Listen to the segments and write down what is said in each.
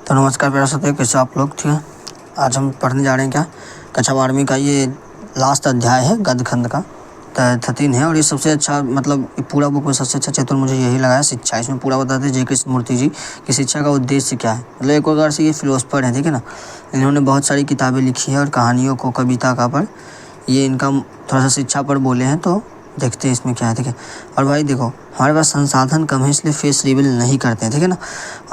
तो नमस्कार प्यारे साथियों, कैसे आप लोग? ठीक है, आज हम पढ़ने जा रहे हैं क्या कक्षा 12वीं का ये लास्ट अध्याय है, गद्य खंड का 13 है। और ये सबसे अच्छा मतलब पूरा बुक में सबसे अच्छा चैप्टर मुझे यही लगा है, शिक्षा। इसमें पूरा बताते हैं जय कृष्ण मूर्ति जी की शिक्षा का उद्देश्य क्या है। मतलब एक प्रकार से ये फिलोसफर है, ठीक है ना। इन्होंने बहुत सारी किताबें लिखी है और कहानियों को, कविता का पर ये इनका थोड़ा सा शिक्षा पर बोले हैं, तो देखते हैं इसमें क्या है, ठीक है। और भाई देखो, हमारे पास संसाधन कम है इसलिए फेस रिवील नहीं करते हैं, ठीक है ना।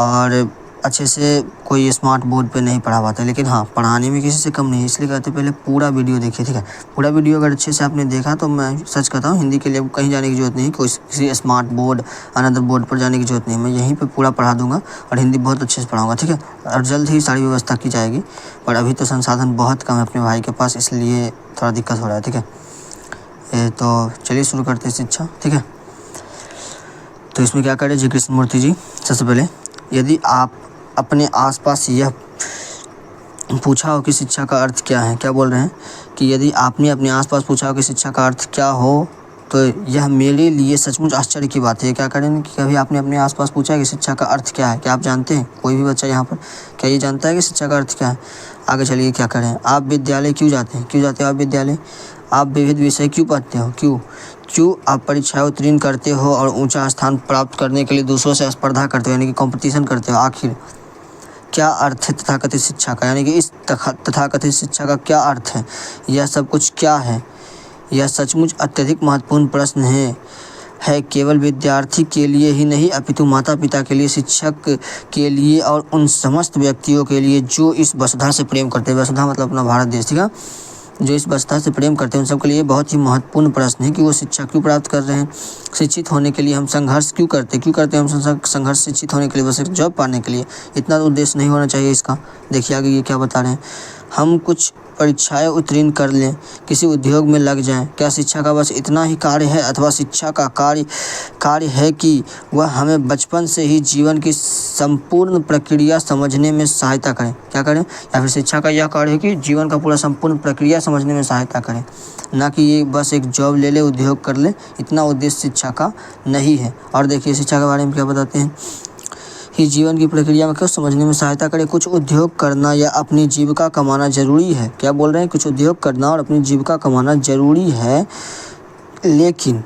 और अच्छे से कोई स्मार्ट बोर्ड पे नहीं पढ़ा पाता, लेकिन हाँ पढ़ाने में किसी से कम नहीं है, इसलिए कहते पहले पूरा वीडियो देखिए, ठीक है। पूरा वीडियो अगर अच्छे से आपने देखा तो मैं सच कहता हूँ, हिंदी के लिए कहीं जाने की ज़रूरत नहीं, कोई किसी स्मार्ट बोर्ड अनदर बोर्ड पर जाने की ज़रूरत नहीं। मैं यहीं पे पूरा पढ़ा दूंगा और हिंदी बहुत अच्छे से पढ़ाऊँगा, ठीक है। और जल्द ही सारी व्यवस्था की जाएगी, पर अभी तो संसाधन बहुत कम है अपने भाई के पास, इसलिए थोड़ा दिक्कत हो रहा है, ठीक है। तो चलिए शुरू करते हैं शिक्षा, ठीक है। तो इसमें क्या करें जी कृष्ण मूर्ति जी, सबसे पहले यदि आप अपने आसपास यह पूछा हो कि शिक्षा का अर्थ क्या है, क्या बोल रहे हैं कि यदि आपने अपने आसपास पूछा हो कि शिक्षा का अर्थ क्या हो, तो यह मेरे लिए सचमुच आश्चर्य की बात है। क्या करें कि कभी आपने अपने आसपास पूछा है कि शिक्षा का अर्थ क्या है? क्या आप जानते हैं? कोई भी बच्चा यहाँ पर क्या ये जानता है कि शिक्षा का अर्थ क्या है? आगे चलिए क्या करें। आप विद्यालय क्यों जाते हैं? क्यों जाते हो आप विद्यालय? आप विविध विषय क्यों पढ़ते हो? क्यों आप परीक्षाएं उत्तीर्ण करते हो और ऊंचा स्थान प्राप्त करने के लिए दूसरों से स्पर्धा करते हो, यानी कि कंपटीशन करते हो? आखिर क्या अर्थ है तथाकथित शिक्षा का, यानी कि इस तथाकथित शिक्षा का क्या अर्थ है? यह सब कुछ क्या है? यह सचमुच अत्यधिक महत्वपूर्ण प्रश्न है केवल विद्यार्थी के लिए ही नहीं, अपितु माता पिता के लिए, शिक्षक के लिए और उन समस्त व्यक्तियों के लिए जो इस वसुधा से प्रेम करते हैं। वसुधा मतलब अपना भारत देश, ठीक है। जो इस वसुधा से प्रेम करते हैं उन सबके लिए बहुत ही महत्वपूर्ण प्रश्न है कि वो शिक्षा क्यों प्राप्त कर रहे हैं। शिक्षित होने के लिए हम संघर्ष क्यों करते हैं हम संघर्ष शिक्षित होने के लिए, बस एक जॉब पाने के लिए। इतना उद्देश्य नहीं होना चाहिए इसका। देखिए आगे ये क्या बता रहे हैं। हम कुछ परीक्षाएं उत्तीर्ण कर लें, किसी उद्योग में लग जाएं, क्या शिक्षा का बस इतना ही कार्य है? अथवा शिक्षा का कार्य है कि वह हमें बचपन से ही जीवन की संपूर्ण प्रक्रिया समझने में सहायता करें? क्या करें? या फिर शिक्षा का यह कार्य है कि जीवन का पूरा संपूर्ण प्रक्रिया समझने में सहायता करें, ना कि ये बस एक जॉब ले ले, उद्योग कर ले। इतना उद्देश्य शिक्षा का नहीं है। और देखिए शिक्षा के बारे में क्या बताते हैं कि जीवन की प्रक्रिया में क्यों समझने में सहायता करे। कुछ उद्योग करना या अपनी जीविका कमाना जरूरी है। क्या बोल रहे हैं? कुछ उद्योग करना और अपनी जीविका कमाना जरूरी है, लेकिन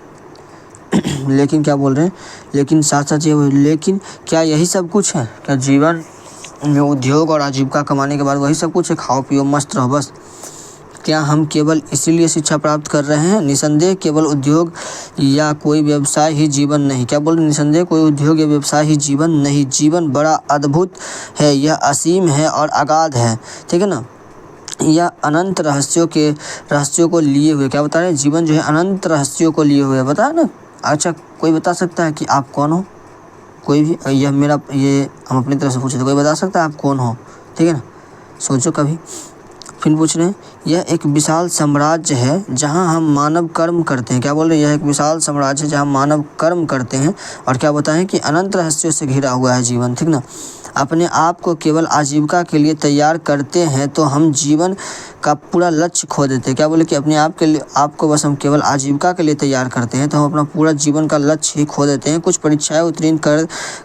लेकिन क्या बोल रहे हैं? लेकिन साथ साथ ये, लेकिन क्या यही सब कुछ है? क्या जीवन में उद्योग और आजीविका कमाने के बाद वही सब कुछ है? खाओ पियो मस्त रहो बस? क्या हम केवल इसीलिए शिक्षा प्राप्त कर रहे हैं? निसंदेह केवल उद्योग या कोई व्यवसाय ही जीवन नहीं। क्या बोल रहे? निसंदेह कोई उद्योग या व्यवसाय ही जीवन नहीं। जीवन बड़ा अद्भुत है, यह असीम है और अगाध है, ठीक है ना। यह अनंत रहस्यों को लिए हुए, क्या बता रहे हैं? जीवन जो है अनंत रहस्यों को लिए हुए, बताया ना। अच्छा, कोई बता सकता है कि आप कौन हो? कोई भी? ये हम अपनी तरफ से पूछे तो कोई बता सकता है आप कौन हो? ठीक है ना, सोचो कभी। फिर पूछ रहे हैं यह एक विशाल साम्राज्य है जहां हम मानव कर्म करते हैं। क्या बोल रहे हैं? यह एक विशाल साम्राज्य है जहां मानव कर्म करते हैं। और क्या बताएं कि अनंत रहस्यों से घिरा हुआ है जीवन, ठीक ना। अपने आप को केवल आजीविका के लिए तैयार करते हैं तो हम जीवन का पूरा लक्ष्य खो देते हैं। क्या बोले कि अपने आप के लिए, आपको बस हम केवल आजीविका के लिए तैयार करते हैं तो हम अपना पूरा जीवन का लक्ष्य ही खो देते हैं। कुछ परीक्षाएं उत्तीर्ण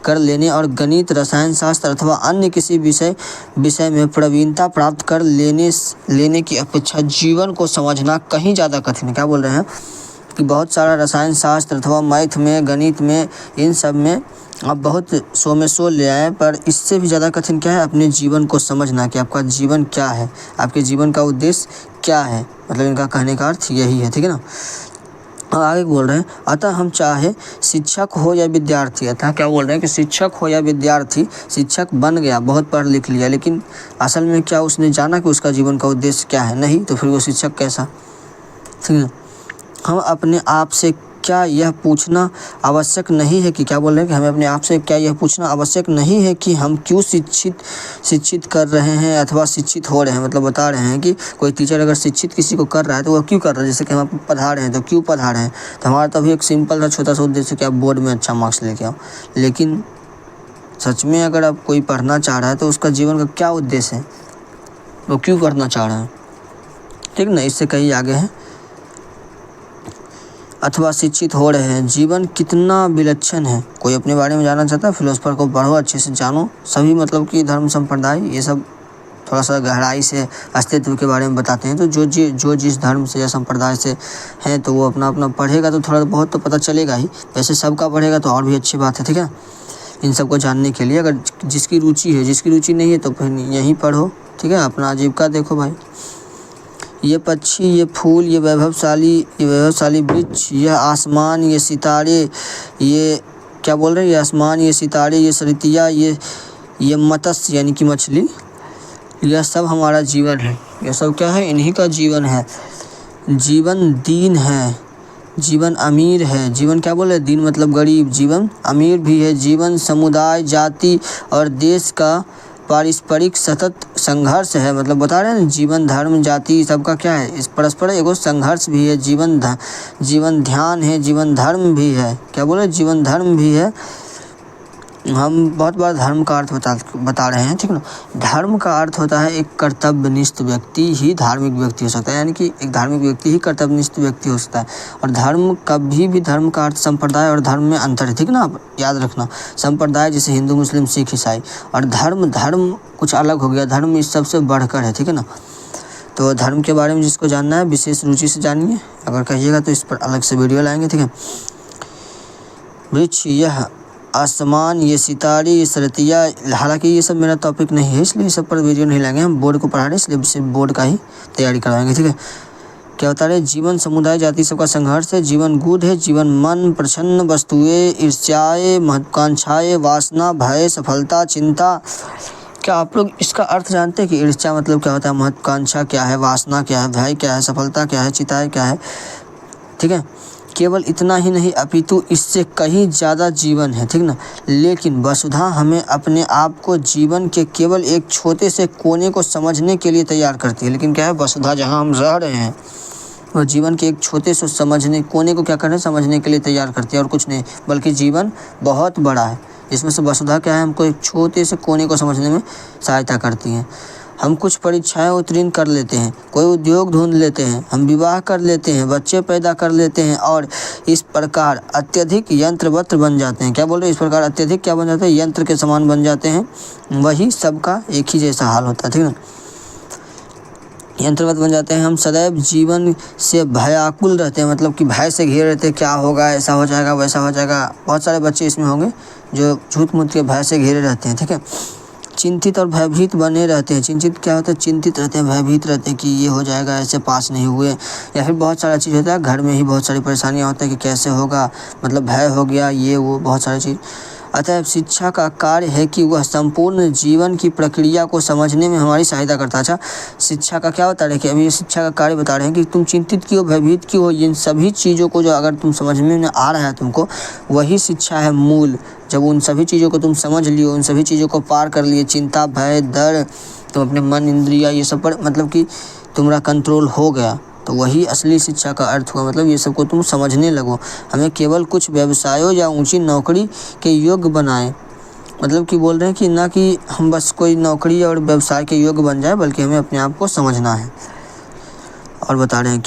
कर लेने और गणित, रसायन शास्त्र अथवा अन्य किसी विषय में प्रवीणता प्राप्त कर लेने की अपेक्षा जीवन को समझना कहीं ज़्यादा कठिन है। क्या बोल रहे हैं कि बहुत सारा रसायन शास्त्र अथवा मैथ में, गणित में, इन सब में आप बहुत 100 में 100 ले आए, पर इससे भी ज़्यादा कठिन क्या है? अपने जीवन को समझना कि आपका जीवन क्या है, आपके जीवन का उद्देश्य क्या है। मतलब इनका कहने का अर्थ यही है, ठीक है ना। और आगे बोल रहे हैं अतः हम चाहे शिक्षक हो या विद्यार्थी, अतः क्या बोल रहे हैं कि शिक्षक हो या विद्यार्थी, शिक्षक बन गया, बहुत पढ़ लिख लिया, लेकिन असल में क्या उसने जाना कि उसका जीवन का उद्देश्य क्या है? नहीं, तो फिर वो शिक्षक कैसा? ठीक है। हम अपने आप से क्या यह पूछना आवश्यक नहीं है कि, क्या बोल रहे हैं कि हमें अपने आप से क्या यह पूछना आवश्यक नहीं है कि हम क्यों शिक्षित कर रहे हैं अथवा शिक्षित हो रहे हैं। मतलब बता रहे हैं कि कोई टीचर अगर शिक्षित किसी को कर रहा है तो वह क्यों कर रहा है। जैसे कि हम आपको पढ़ा रहे हैं तो क्यों पढ़ा रहे हैं, तो हमारा तो अभी एक सिंपल सा छोटा सा उद्देश्य कि आप बोर्ड में अच्छा मार्क्स लेके आओ। लेकिन सच में अगर आप कोई पढ़ना चाह रहा है तो उसका जीवन का क्या उद्देश्य है, वो क्यों पढ़ना चाह रहा है, ठीक ना। इससे कहीं आगे है। अथवा शिक्षित हो रहे हैं। जीवन कितना विलक्षण है। कोई अपने बारे में जानना चाहता है, फिलोसफर को पढ़ो, अच्छे से जानो। सभी मतलब कि धर्म संप्रदाय ये सब थोड़ा सा गहराई से अस्तित्व के बारे में बताते हैं। तो जो जिस धर्म से या संप्रदाय से है तो वो अपना अपना पढ़ेगा तो थोड़ा बहुत तो पता चलेगा ही। वैसे सबका पढ़ेगा तो और भी अच्छी बात है, ठीक है, इन सबको जानने के लिए। अगर जिसकी रुचि है, जिसकी रुचि नहीं है तो फिर यहीं पढ़ो, ठीक है। अपना आजीविका देखो भाई। ये पक्षी, ये फूल, ये वैभवशाली वृक्ष, यह आसमान, ये सितारे, ये क्या बोल रहे हैं, ये आसमान, ये सितारे, ये सरितिया, ये मत्स्य यानी कि मछली, यह सब हमारा जीवन है। यह सब क्या है, इन्हीं का जीवन है। जीवन दीन है, जीवन अमीर है। जीवन क्या बोले, दीन मतलब गरीब, जीवन अमीर भी है। जीवन समुदाय, जाति और देश का पारस्परिक सतत संघर्ष है। मतलब बता रहे हैं जीवन धर्म जाति सबका क्या है, इस परस्पर एगो संघर्ष भी है। जीवन ध्यान है, जीवन धर्म भी है। क्या बोले, जीवन धर्म भी है। हम बहुत बार धर्म का अर्थ बता रहे हैं, ठीक ना। धर्म का अर्थ होता है एक कर्तव्यनिष्ठ व्यक्ति ही धार्मिक व्यक्ति हो सकता है, यानी कि एक धार्मिक व्यक्ति ही कर्तव्यनिष्ठ व्यक्ति हो सकता है। और धर्म कभी भी, धर्म का अर्थ संप्रदाय और धर्म में अंतर है, ठीक ना, आप याद रखना। संप्रदाय जैसे हिंदू मुस्लिम सिख ईसाई, और धर्म कुछ अलग हो गया। धर्म इस सबसे बढ़कर है, ठीक है ना। तो धर्म के बारे में जिसको जानना है विशेष रुचि से जानिए। अगर कहिएगा तो इस पर अलग से वीडियो लाएंगे, ठीक है। वृक्ष, यह आसमान, ये सितारे, ये सरतिया, हालांकि ये सब मेरा टॉपिक नहीं है इसलिए सब पर वीडियो नहीं लाएंगे। हम बोर्ड को पढ़ा रहे इसलिए सिर्फ बोर्ड का ही तैयारी करवाएंगे, ठीक है। क्या बता रहे, जीवन समुदाय जाति सबका संघर्ष है। जीवन गुड है। जीवन मन, प्रसन्न वस्तुएं, ईर्ष्याएं, महत्वाकांक्षाएं, वासना, भय, सफलता, चिंता। क्या आप लोग इसका अर्थ जानते हैं कि ईर्ष्या मतलब क्या होता है, महत्वाकांक्षा क्या है, वासना क्या है, भय क्या है, सफलता क्या है, चिंताएं क्या है, ठीक है। केवल इतना ही नहीं अपितु इससे कहीं ज़्यादा जीवन है, ठीक ना। लेकिन वसुधा हमें अपने आप को जीवन के केवल एक छोटे से कोने को समझने के लिए तैयार करती है। लेकिन क्या है, वसुधा जहाँ हम रह रहे हैं वो जीवन के एक छोटे से कोने को क्या करने, समझने के लिए तैयार करती है, और कुछ नहीं, बल्कि जीवन बहुत बड़ा है। इसमें से वसुधा क्या है, हमको एक छोटे से कोने को समझने में सहायता करती हैं। हम कुछ परीक्षाएं उत्तीर्ण कर लेते हैं, कोई उद्योग ढूंढ लेते हैं, हम विवाह कर लेते हैं, बच्चे पैदा कर लेते हैं, और इस प्रकार अत्यधिक यंत्रवत बन जाते हैं। क्या बोल रहे हैं, इस प्रकार अत्यधिक क्या बन जाते हैं, यंत्र के समान बन जाते हैं। वही सबका एक ही जैसा हाल होता है, ठीक ना। यंत्रवत बन जाते हैं। हम सदैव जीवन से भयाकुल रहते हैं, मतलब कि भय से घिरे रहते हैं। क्या होगा, ऐसा हो जाएगा, वैसा हो जाएगा। बहुत सारे बच्चे इसमें होंगे जो झूठ मूठ के भय से घिरे रहते हैं, ठीक है। चिंतित और भयभीत बने रहते हैं। चिंतित क्या होता है, चिंतित रहते हैं, भयभीत रहते हैं कि ये हो जाएगा, ऐसे पास नहीं हुए, या फिर बहुत सारा चीज़ होता है। घर में ही बहुत सारी परेशानियां होती हैं कि कैसे होगा, मतलब भय हो गया, ये वो बहुत सारी चीज़। अतः शिक्षा का कार्य है कि वह संपूर्ण जीवन की प्रक्रिया को समझने में हमारी सहायता करता है। अच्छा, शिक्षा का क्या बता रहे हैं कि अभी शिक्षा का कार्य बता रहे हैं कि तुम चिंतित क्यों, भयभीत क्यों हो, इन सभी चीज़ों को जो अगर तुम समझ में आ रहा है तुमको, वही शिक्षा है मूल। जब उन सभी चीज़ों को तुम समझ लियो, उन सभी चीज़ों को पार कर लिए, चिंता, भय, डर, तुम अपने मन, इंद्रिया ये सब पर मतलब कि तुम्हारा कंट्रोल हो गया, तो वही असली शिक्षा का अर्थ हुआ। मतलब ये सब को तुम समझने लगो। हमें केवल कुछ व्यवसायों या ऊंची नौकरी के योग्य बनाएं, मतलब कि बोल रहे हैं कि ना कि हम बस कोई नौकरी और व्यवसाय के योग्य बन जाए, बल्कि हमें अपने आप को समझना है। और बता रहे हैं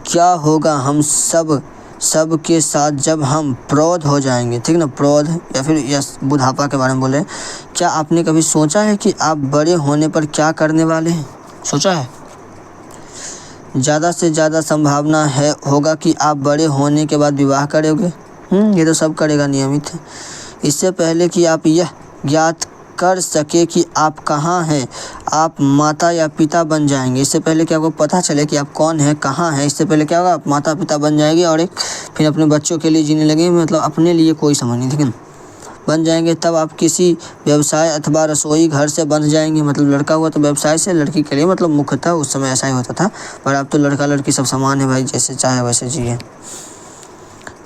क्या होगा हम सब के साथ जब हम प्रौढ़ हो जाएंगे, ठीक ना। प्रौढ़ या फिर बुढ़ापा के बारे में बोले। क्या आपने कभी सोचा है कि आप बड़े होने पर क्या करने वाले हैं, सोचा है। ज़्यादा से ज़्यादा संभावना होगा कि आप बड़े होने के बाद विवाह करोगे। ये तो सब करेगा, नियमित है। इससे पहले कि आप यह ज्ञात कर सके कि आप कहाँ हैं, आप माता या पिता बन जाएंगे। इससे पहले कि आपको पता चले कि आप कौन हैं, कहाँ हैं, इससे पहले क्या होगा, आप माता पिता बन जाएंगे और फिर अपने बच्चों के लिए जीने लगेंगे। मतलब अपने लिए कोई समझ नहीं, ठीक है, बन जाएंगे। तब आप किसी व्यवसाय अथवा रसोई घर से बन जाएंगे। मतलब लड़का हुआ तो व्यवसाय से, लड़की के लिए मतलब मुख्यतः उस समय ऐसा ही होता था, पर अब तो लड़का लड़की सब समान है भाई, जैसे चाहे वैसे जिए।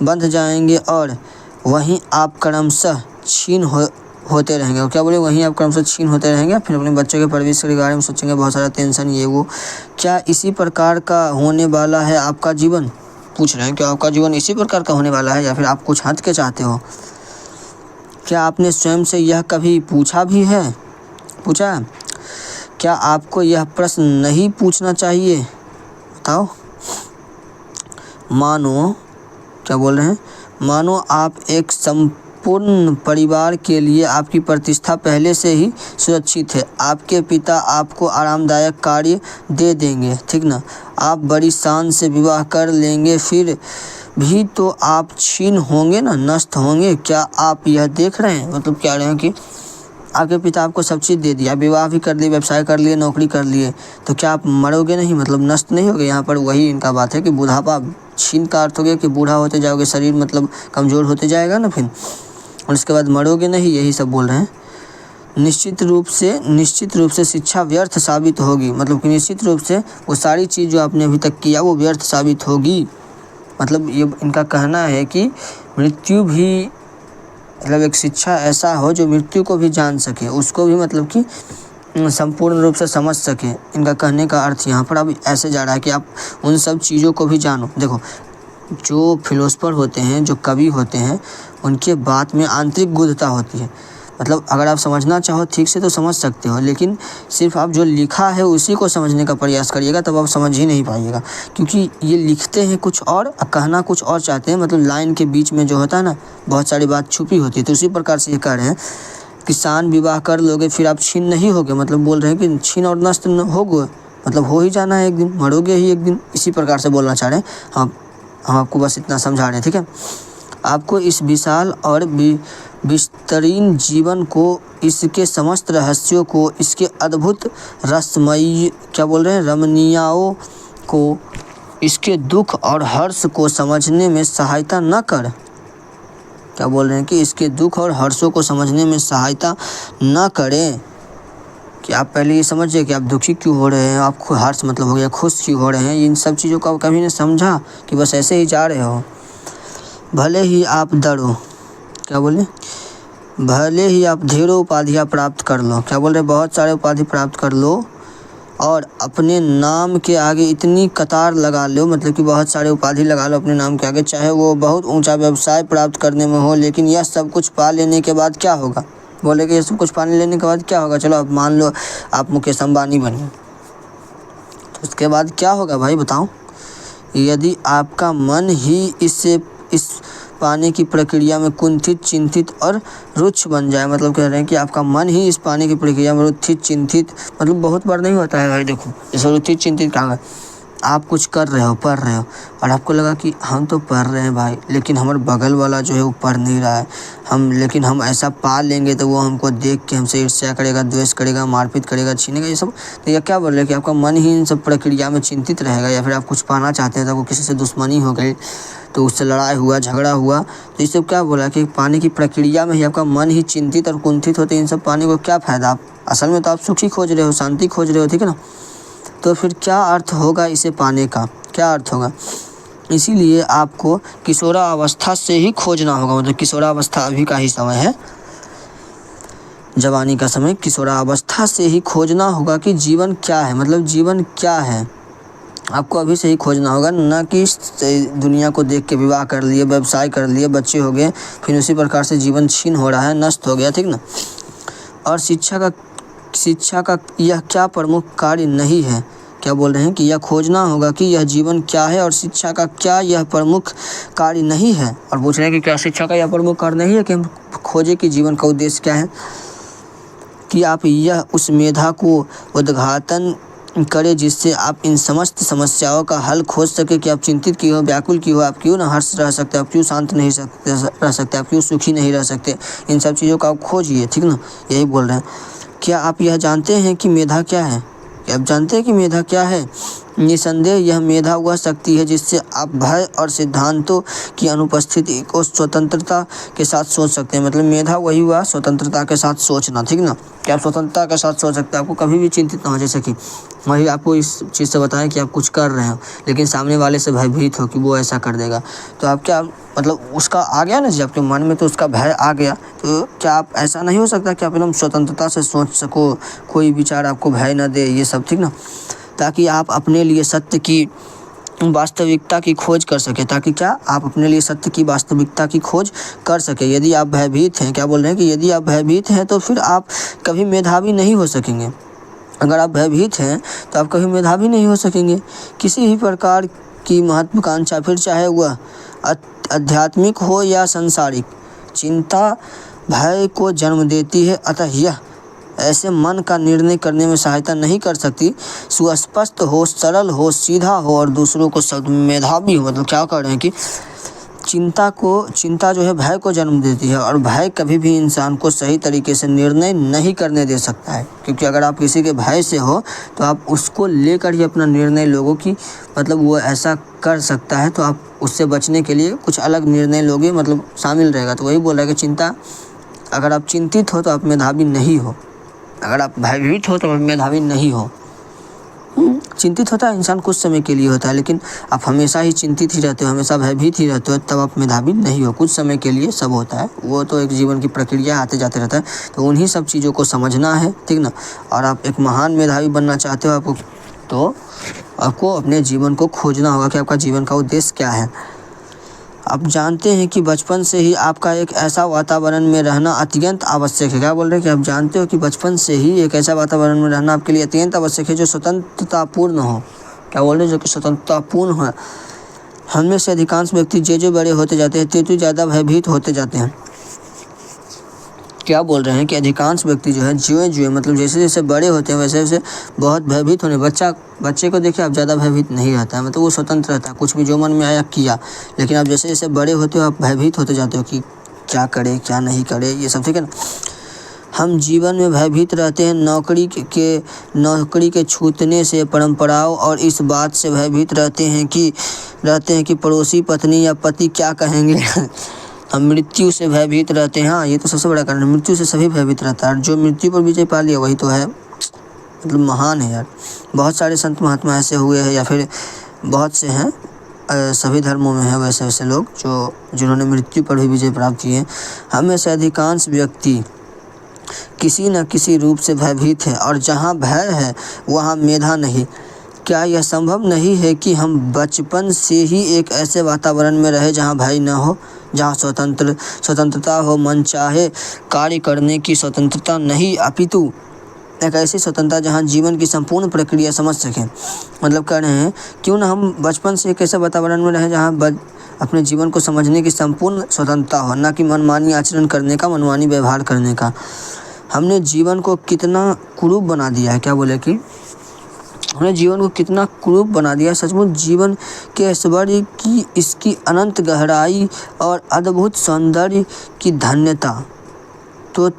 बंध जाएंगे और वहीं आप क्रमशः छीन होते रहेंगे। और क्या बोले, वहीं आप क्रमशः छीन होते रहेंगे। फिर अपने बच्चों के परवरिश के बारे में सोचेंगे, बहुत सारा टेंशन ये वो। क्या इसी प्रकार का होने वाला है आपका जीवन, पूछ रहे हैं। क्या आपका जीवन इसी प्रकार का होने वाला है, या फिर आप कुछ हट के चाहते हो। क्या आपने स्वयं से यह कभी पूछा भी है, पूछा। क्या आपको यह प्रश्न नहीं पूछना चाहिए, बताओ। मानो क्या बोल रहे हैं, मानो आप एक संपूर्ण परिवार के लिए आपकी प्रतिष्ठा पहले से ही सुरक्षित है। आपके पिता आपको आरामदायक कार्य दे देंगे, ठीक ना। आप बड़ी शान से विवाह कर लेंगे, फिर भी तो आप क्षीण होंगे ना, नष्ट होंगे। क्या आप यह देख रहे हैं? मतलब कह रहे हैं कि आपके पिता आपको सब चीज़ दे दिया, विवाह भी कर लिए, व्यवसाय कर लिए, नौकरी कर लिए, तो क्या आप मरोगे नहीं, मतलब नष्ट नहीं होगे। यहाँ पर वही इनका बात है कि बुढ़ापा, क्षीण का अर्थ हो गया कि बूढ़ा होते जाओगे, शरीर मतलब कमज़ोर होते जाएगा ना फिर, और उसके बाद मरोगे नहीं, यही सब बोल रहे हैं। निश्चित रूप से शिक्षा व्यर्थ साबित होगी, मतलब कि निश्चित रूप से वो सारी चीज़ जो आपने अभी तक किया वो व्यर्थ साबित होगी। मतलब ये इनका कहना है कि मृत्यु भी, मतलब एक शिक्षा ऐसा हो जो मृत्यु को भी जान सके, उसको भी मतलब कि संपूर्ण रूप से समझ सके। इनका कहने का अर्थ यहाँ पर अब ऐसे जा रहा है कि आप उन सब चीज़ों को भी जानो। देखो, जो फिलोसफर होते हैं, जो कवि होते हैं, उनके बात में आंतरिक गुद्धता होती है। मतलब अगर आप समझना चाहो ठीक से तो समझ सकते हो, लेकिन सिर्फ आप जो लिखा है उसी को समझने का प्रयास करिएगा तब आप समझ ही नहीं पाइएगा, क्योंकि ये लिखते हैं कुछ और कहना कुछ और चाहते हैं। मतलब लाइन के बीच में जो होता है ना, बहुत सारी बात छुपी होती है। तो उसी प्रकार से ये कह रहे हैं कि शान विवाह कर लोगे फिर आप छीन नहीं होगे, मतलब बोल रहे हैं कि छीन और नष्ट होगे, मतलब हो ही जाना है, एक दिन मरोगे ही एक दिन। इसी प्रकार से बोलना चाह रहे हैं। हम आपको बस इतना समझा रहे हैं, ठीक है। आपको इस विशाल और विस्तरीन जीवन को, इसके समस्त रहस्यों को, इसके अद्भुत रसमयी क्या बोल रहे हैं, रमणीयताओं को, इसके दुख और हर्ष को समझने में सहायता न कर, क्या बोल रहे हैं कि इसके दुख और हर्षों को समझने में सहायता न करें। कि आप पहले ये समझिए कि आप दुखी क्यों हो रहे हैं, आपको हर्ष मतलब हो गया खुश क्यों हो रहे हैं। इन सब चीज़ों को आप कभी नहीं समझा कि बस ऐसे ही जा रहे हो। भले ही आप डरो, क्या बोले, भले ही आप ढेरों उपाधियाँ प्राप्त कर लो, क्या बोल रहे, बहुत सारे उपाधि प्राप्त कर लो और अपने नाम के आगे इतनी कतार लगा लो, मतलब कि बहुत सारे उपाधि लगा लो अपने नाम के आगे, चाहे वो बहुत ऊंचा व्यवसाय प्राप्त करने में हो। लेकिन यह सब कुछ पा लेने के बाद क्या होगा, बोले कि ये सब कुछ पाने लेने के बाद क्या होगा। चलो अब मान लो आप मुकेश अंबानी बने, तो उसके बाद क्या होगा भाई बताओ। यदि आपका मन ही इस पाने की प्रक्रिया में कुंठित, चिंतित और रुक्ष बन जाए, मतलब कह रहे हैं कि आपका मन ही इस पाने की प्रक्रिया में रुचित, चिंतित, मतलब बहुत बार नहीं होता है भाई। देखो जैसे रुचित चिंतित कहाँ है, आप कुछ कर रहे हो, पढ़ रहे हो, और आपको लगा कि हम तो पढ़ रहे हैं भाई, लेकिन हमारे बगल वाला जो है वो पढ़ नहीं रहा है, लेकिन हम ऐसा पा लेंगे तो वो हमको देख के हमसे ईर्ष्या करेगा, द्वेष करेगा, मारपीट करेगा, छीनेगा, ये सब। तो ये क्या बोल रहे हैं कि आपका मन ही इन सब प्रक्रिया में चिंतित रहेगा। या फिर आप कुछ पाना चाहते हैं तो आपको किसी से दुश्मनी हो गई, तो उससे लड़ाई हुआ, झगड़ा हुआ, तो ये सब क्या बोला कि पाने की प्रक्रिया में ही आपका मन ही चिंतित और कुंठित होते, इन सब पाने को क्या फ़ायदा। आप असल में तो आप सुखी खोज रहे हो, शांति खोज रहे हो, ठीक है ना। तो फिर क्या अर्थ होगा इसे पाने का, क्या अर्थ होगा। इसीलिए आपको किशोरावस्था से ही खोजना होगा, मतलब किशोरावस्था अभी का ही समय है, जवानी का समय, किशोरावस्था से ही खोजना होगा कि जीवन क्या है, मतलब जीवन क्या है। आपको अभी से ही खोजना होगा, ना कि दुनिया को देख के विवाह कर लिए, व्यवसाय कर लिए, बच्चे हो गए, फिर उसी प्रकार से जीवन छीन हो रहा है, नष्ट हो गया, ठीक ना। और शिक्षा का यह क्या प्रमुख कार्य नहीं है, क्या बोल रहे हैं कि यह खोजना होगा कि यह जीवन क्या है, और शिक्षा का क्या यह प्रमुख कार्य नहीं है। और पूछ रहे हैं कि क्या शिक्षा का यह प्रमुख कार्य नहीं है कि हम खोजे कि जीवन का उद्देश्य क्या है, कि आप यह उस मेधा को उद्घाटन करें जिससे आप इन समस्त समस्याओं का हल खोज सके। कि आप चिंतित क्यों हो, व्याकुल क्यों हो, आप क्यों ना हर्ष रह सकते, आप क्यों शांत नहीं रह सकते, आप क्यों सुखी नहीं रह सकते, इन सब चीज़ों का आप खोजिए, ठीक ना, यही बोल रहे हैं। क्या आप यह जानते हैं कि मेधा क्या है, क्या आप जानते हैं कि मेधा क्या है। निसंदेह यह मेधा वह शक्ति है जिससे आप भय और सिद्धांतों की अनुपस्थिति को स्वतंत्रता के साथ सोच सकते हैं। मतलब मेधा वही हुआ स्वतंत्रता के साथ सोचना, ठीक ना, कि आप स्वतंत्रता के साथ सोच सकते हैं, आपको कभी भी चिंतित ना हो। जैसे कि वही आपको इस चीज़ से बताएं कि आप कुछ कर रहे हो, लेकिन सामने वाले से भयभीत हो कि वो ऐसा कर देगा, तो आप क्या, मतलब उसका आ गया ना जी आपके मन में, तो उसका भय आ गया, तो क्या आप ऐसा नहीं हो सकता कि आप एकदम स्वतंत्रता से सोच सको, कोई विचार आपको भय न दे, ये सब, ठीक ना, ताकि आप अपने लिए सत्य की वास्तविकता की खोज कर सके, ताकि क्या आप अपने लिए सत्य की वास्तविकता की खोज कर सके। यदि आप भयभीत हैं, क्या बोल रहे हैं कि यदि आप भयभीत हैं तो फिर आप कभी मेधावी नहीं हो सकेंगे। अगर आप भयभीत हैं तो आप कभी मेधावी नहीं हो सकेंगे। किसी भी प्रकार की महत्वाकांक्षा, फिर चाहे वह आध्यात्मिक हो या सांसारिक, चिंता भय को जन्म देती है। अतः यह ऐसे मन का निर्णय करने में सहायता नहीं कर सकती। सुस्पष्ट हो, सरल हो, सीधा हो और दूसरों को मेधावी हो। मतलब क्या कर रहे हैं कि चिंता जो है भय को जन्म देती है और भय कभी भी इंसान को सही तरीके से निर्णय नहीं करने दे सकता है, क्योंकि अगर आप किसी के भय से हो तो आप उसको लेकर ही अपना निर्णय लोगों की मतलब वो ऐसा कर सकता है, तो आप उससे बचने के लिए कुछ अलग निर्णय लोगे, मतलब शामिल रहेगा। तो वही बोल रहा है कि चिंता, अगर आप चिंतित हो तो आप मेधावी नहीं हो, अगर आप भयभीत हो तो आप मेधावी नहीं हो। चिंतित होता है इंसान कुछ समय के लिए होता है, लेकिन आप हमेशा ही चिंतित ही रहते हो, हमेशा भयभीत ही रहते हो, तब आप मेधावी नहीं हो। कुछ समय के लिए सब होता है, वो तो एक जीवन की प्रक्रिया आते जाते रहता है। तो उन्हीं सब चीज़ों को समझना है, ठीक ना। और आप एक महान मेधावी बनना चाहते हो तो आपको अपने जीवन को खोजना होगा कि आपका जीवन का उद्देश्य क्या है। आप जानते हैं कि बचपन से ही आपका एक ऐसा वातावरण में रहना अत्यंत आवश्यक है। क्या बोल रहे हैं कि आप जानते हो कि बचपन से ही एक ऐसा वातावरण में रहना आपके लिए अत्यंत आवश्यक है जो स्वतंत्रतापूर्ण हो। क्या बोल रहे हैं, जो कि स्वतंत्रतापूर्ण हो। हमें से अधिकांश व्यक्ति जो बड़े होते जाते हैं तो ज़्यादा भयभीत होते जाते हैं। क्या बोल रहे हैं कि अधिकांश व्यक्ति जो है जुए मतलब जैसे जैसे बड़े होते हैं वैसे वैसे बहुत भयभीत होने। बच्चे को देखिए आप ज़्यादा भयभीत नहीं रहता है, मतलब वो स्वतंत्र रहता है, कुछ भी जो मन में आया किया। लेकिन आप जैसे जैसे बड़े होते हो आप भयभीत होते जाते हो कि क्या करे क्या नहीं करे, ये सब, ठीक है ना। हम जीवन में भयभीत रहते हैं नौकरी के छूटने से, परंपराओं और इस बात से भयभीत रहते हैं कि पड़ोसी पत्नी या पति क्या कहेंगे। हम मृत्यु से भयभीत रहते हैं। हाँ, ये तो सबसे बड़ा कारण है, मृत्यु से सभी भयभीत रहता है। जो मृत्यु पर विजय पा लिया वही तो है, मतलब महान है यार। बहुत सारे संत महात्मा ऐसे हुए हैं, या फिर बहुत से हैं, सभी धर्मों में है वैसे वैसे लोग जिन्होंने मृत्यु पर भी विजय प्राप्त किए। हमें से अधिकांश व्यक्ति किसी न किसी रूप से भयभीत है, और जहाँ भय है वहाँ मेधा नहीं। क्या यह संभव नहीं है कि हम बचपन से ही एक ऐसे वातावरण में रहे जहाँ भय न हो, जहाँ स्वतंत्रता हो, मन चाहे कार्य करने की स्वतंत्रता नहीं, अपितु एक ऐसी स्वतंत्रता जहाँ जीवन की संपूर्ण प्रक्रिया समझ सकें। मतलब कह रहे हैं क्यों ना हम बचपन से एक ऐसे वातावरण में रहें जहाँ अपने जीवन को समझने की संपूर्ण स्वतंत्रता हो, ना कि मनमानी आचरण करने का, मनमानी व्यवहार करने का। हमने जीवन को कितना कुरूप बना दिया है। क्या बोले कि हमने जीवन को कितना कुरूप बना दिया है। सचमुच जीवन के ऐश्वर्य की, इसकी अनंत गहराई और अद्भुत सौंदर्य की धन्यता तो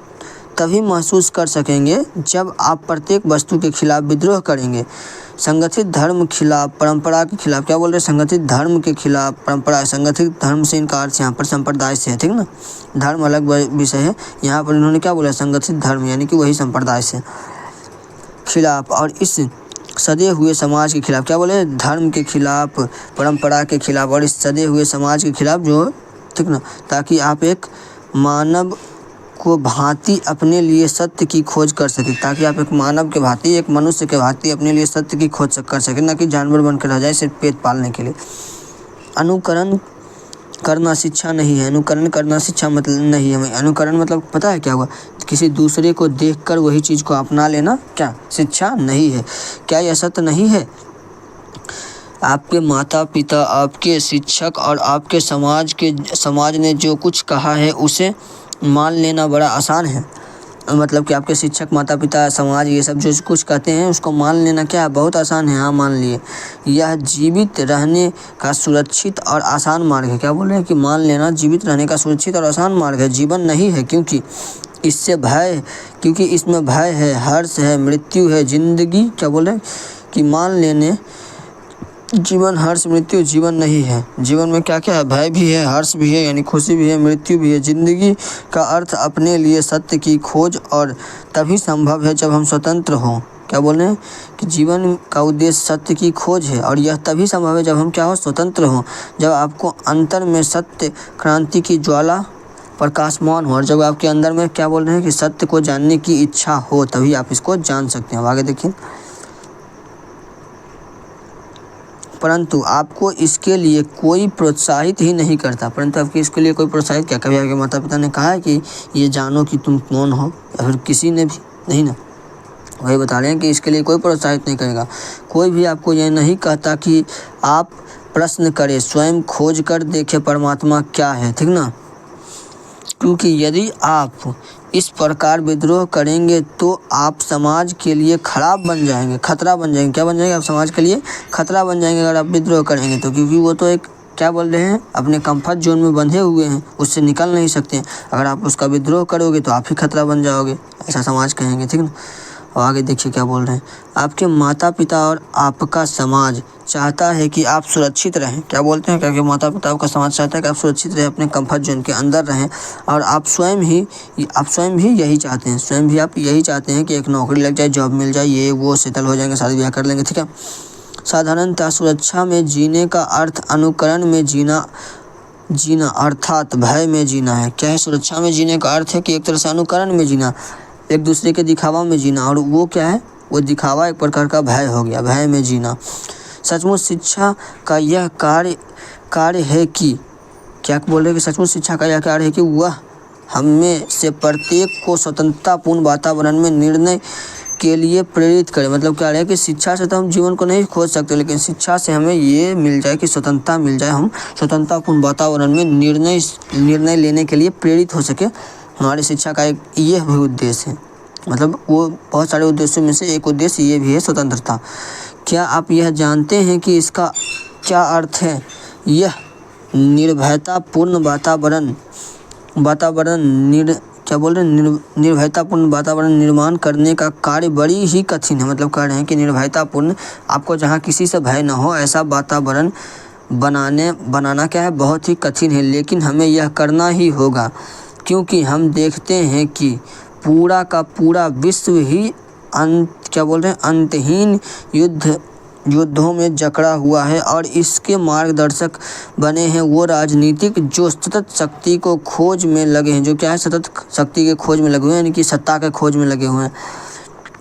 तभी महसूस कर सकेंगे जब आप प्रत्येक वस्तु के खिलाफ विद्रोह करेंगे। संगठित धर्म खिलाफ, परंपरा के खिलाफ। क्या बोल रहे हैं, संगठित धर्म के खिलाफ परंपरा। संगठित धर्म से इनका अर्थ यहाँ पर संप्रदाय से है, ठीक ना। धर्म अलग विषय है, यहाँ पर इन्होंने क्या बोला, संगठित धर्म, यानी कि वही संप्रदाय से खिलाफ, और इस सदे हुए समाज के खिलाफ। क्या बोले, धर्म के खिलाफ, परंपरा के खिलाफ और इस सदे हुए समाज के खिलाफ, जो, ठीक ना, ताकि आप एक मानव को भांति अपने लिए सत्य की खोज कर सके, ताकि आप एक मानव के भांति, एक मनुष्य के भांति अपने लिए सत्य की खोज कर सके, ना कि जानवर बनकर रह जाए सिर्फ पेट पालने के लिए। अनुकरण करना शिक्षा नहीं है। अनुकरण करना शिक्षा मतलब नहीं है। अनुकरण मतलब पता है क्या हुआ, किसी दूसरे को देखकर वही चीज़ को अपना लेना क्या शिक्षा नहीं है। क्या यह सत्य नहीं है? आपके माता पिता, आपके शिक्षक और आपके समाज ने जो कुछ कहा है उसे मान लेना बड़ा आसान है। मतलब कि आपके शिक्षक, माता पिता, समाज, ये सब जो कुछ कहते हैं उसको मान लेना क्या है, बहुत आसान है। हाँ, मान लिए। यह जीवित रहने का सुरक्षित और आसान मार्ग है। क्या बोल रहे हैं कि मान लेना जीवित रहने का सुरक्षित और आसान मार्ग है, जीवन नहीं है। क्योंकि इसमें भय है, हर्ष है, मृत्यु है, जिंदगी। क्या बोल रहे हैं कि मान लेने जीवन, हर्ष, मृत्यु जीवन नहीं है। जीवन में क्या क्या है, भय भी है, हर्ष भी है यानी खुशी भी है, मृत्यु भी है। जिंदगी का अर्थ अपने लिए सत्य की खोज, और तभी संभव है जब हम स्वतंत्र हों। क्या बोल रहे हैं कि जीवन का उद्देश्य सत्य की खोज है, और यह तभी संभव है जब हम क्या हो, स्वतंत्र हों। जब आपको अंतर में सत्य क्रांति की ज्वाला प्रकाशमान हो, और जब आपके अंदर में क्या बोल रहे हैं कि सत्य को जानने की इच्छा हो, तभी आप इसको जान सकते हैं। आगे देखिए, परंतु आपको इसके लिए कोई प्रोत्साहित ही नहीं करता। परंतु आपको इसके लिए कोई प्रोत्साहित क्या, कभी आपके माता पिता ने कहा है कि ये जानो कि तुम कौन हो, या फिर किसी ने भी नहीं ना। वही बता रहे हैं कि इसके लिए कोई प्रोत्साहित नहीं करेगा। कोई भी आपको यह नहीं कहता कि आप प्रश्न करे, स्वयं खोज कर देखे परमात्मा क्या है, ठीक ना। क्योंकि यदि आप इस प्रकार विद्रोह करेंगे तो आप समाज के लिए खराब बन जाएंगे, खतरा बन जाएंगे। क्या बन जाएंगे? आप समाज के लिए खतरा बन जाएंगे अगर आप विद्रोह करेंगे तो। क्योंकि वो तो एक क्या बोल रहे हैं, अपने कंफर्ट जोन में बंधे हुए हैं, उससे निकल नहीं सकते। अगर आप उसका विद्रोह करोगे तो आप ही खतरा बन जाओगे, ऐसा समाज कहेंगे, ठीक ना। और आगे देखिए क्या बोल रहे हैं, आपके माता पिता और आपका समाज चाहता है कि आप सुरक्षित रहें। क्या बोलते हैं? क्योंकि माता पिता का समाज चाहता है कि आप सुरक्षित रहें, अपने कंफर्ट जोन के अंदर रहें। और आप स्वयं भी यही चाहते हैं, स्वयं भी आप यही चाहते हैं कि एक नौकरी लग जाए, जॉब मिल जाए, ये वो सेटल हो जाएंगे, शादी ब्याह कर लेंगे, ठीक है। साधारणतः सुरक्षा में जीने का अर्थ अनुकरण में जीना अर्थात भय में जीना है। क्या है? सुरक्षा में जीने का अर्थ है कि एक तरह से अनुकरण में जीना, एक दूसरे के दिखावा में जीना, और वो क्या है? वो दिखावा एक प्रकार का भय हो गया, भय में जीना। सचमुच शिक्षा का यह कार्य है कि क्या बोल रहे हैं कि सचमुच शिक्षा का यह कार्य है कि वह हमें से प्रत्येक को स्वतंत्रतापूर्ण वातावरण में निर्णय के लिए प्रेरित करे। मतलब क्या है कि शिक्षा से तो हम जीवन को नहीं खोज सकते, लेकिन शिक्षा से हमें ये मिल जाए कि स्वतंत्रता मिल जाए, हम स्वतंत्रतापूर्ण वातावरण में निर्णय लेने के लिए प्रेरित हो सके। हमारी शिक्षा का एक ये भी उद्देश्य है, मतलब वो बहुत सारे उद्देश्यों में से एक उद्देश्य ये भी है, स्वतंत्रता। क्या आप यह जानते हैं कि इसका क्या अर्थ है? यह निर्भयतापूर्ण निर्भयतापूर्ण वातावरण निर्माण करने का कार्य बड़ी ही कठिन है। मतलब कह रहे हैं कि निर्भयतापूर्ण, आपको जहाँ किसी से भय न हो ऐसा वातावरण बनाना क्या है? बहुत ही कठिन है, लेकिन हमें यह करना ही होगा। क्योंकि हम देखते हैं कि पूरा का पूरा विश्व ही अंतहीन युद्धों में जकड़ा हुआ है, और इसके मार्गदर्शक बने हैं वो राजनीतिक जो सतत शक्ति को खोज में लगे हैं। जो क्या है? सतत शक्ति के खोज में लगे हुए हैं, यानी कि सत्ता के खोज में लगे हुए हैं।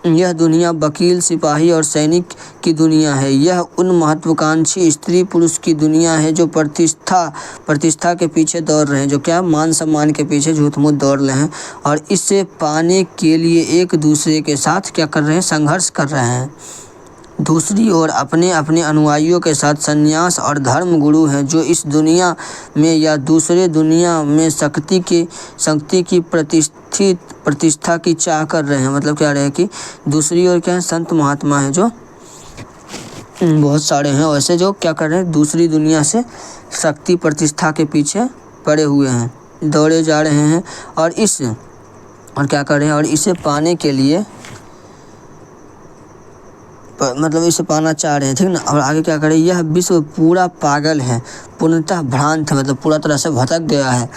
यह दुनिया वकील, सिपाही और सैनिक की दुनिया है। यह उन महत्वाकांक्षी स्त्री पुरुष की दुनिया है जो प्रतिष्ठा के पीछे दौड़ रहे हैं, जो क्या मान सम्मान के पीछे झूठ-मूठ दौड़ रहे हैं, और इसे पाने के लिए एक दूसरे के साथ क्या कर रहे हैं? संघर्ष कर रहे हैं। दूसरी ओर अपने अनुयायियों के साथ सन्यास और धर्म गुरु हैं जो इस दुनिया में या दूसरे दुनिया में शक्ति की प्रतिष्ठा की चाह कर रहे हैं। मतलब क्या रहे कि दूसरी ओर क्या है? संत महात्मा है जो बहुत सारे हैं वैसे, जो क्या कर रहे हैं? दूसरी दुनिया से शक्ति प्रतिष्ठा के पीछे पड़े हुए हैं, दौड़े जा रहे हैं, और क्या कर रहे हैं? और इसे पाने के लिए मतलब इसे पाना चाह रहे हैं, ठीक ना। और आगे क्या करें? यह विश्व पूरा पागल है, पूर्णतः भ्रांत है, मतलब पूरा तरह से भटक गया है।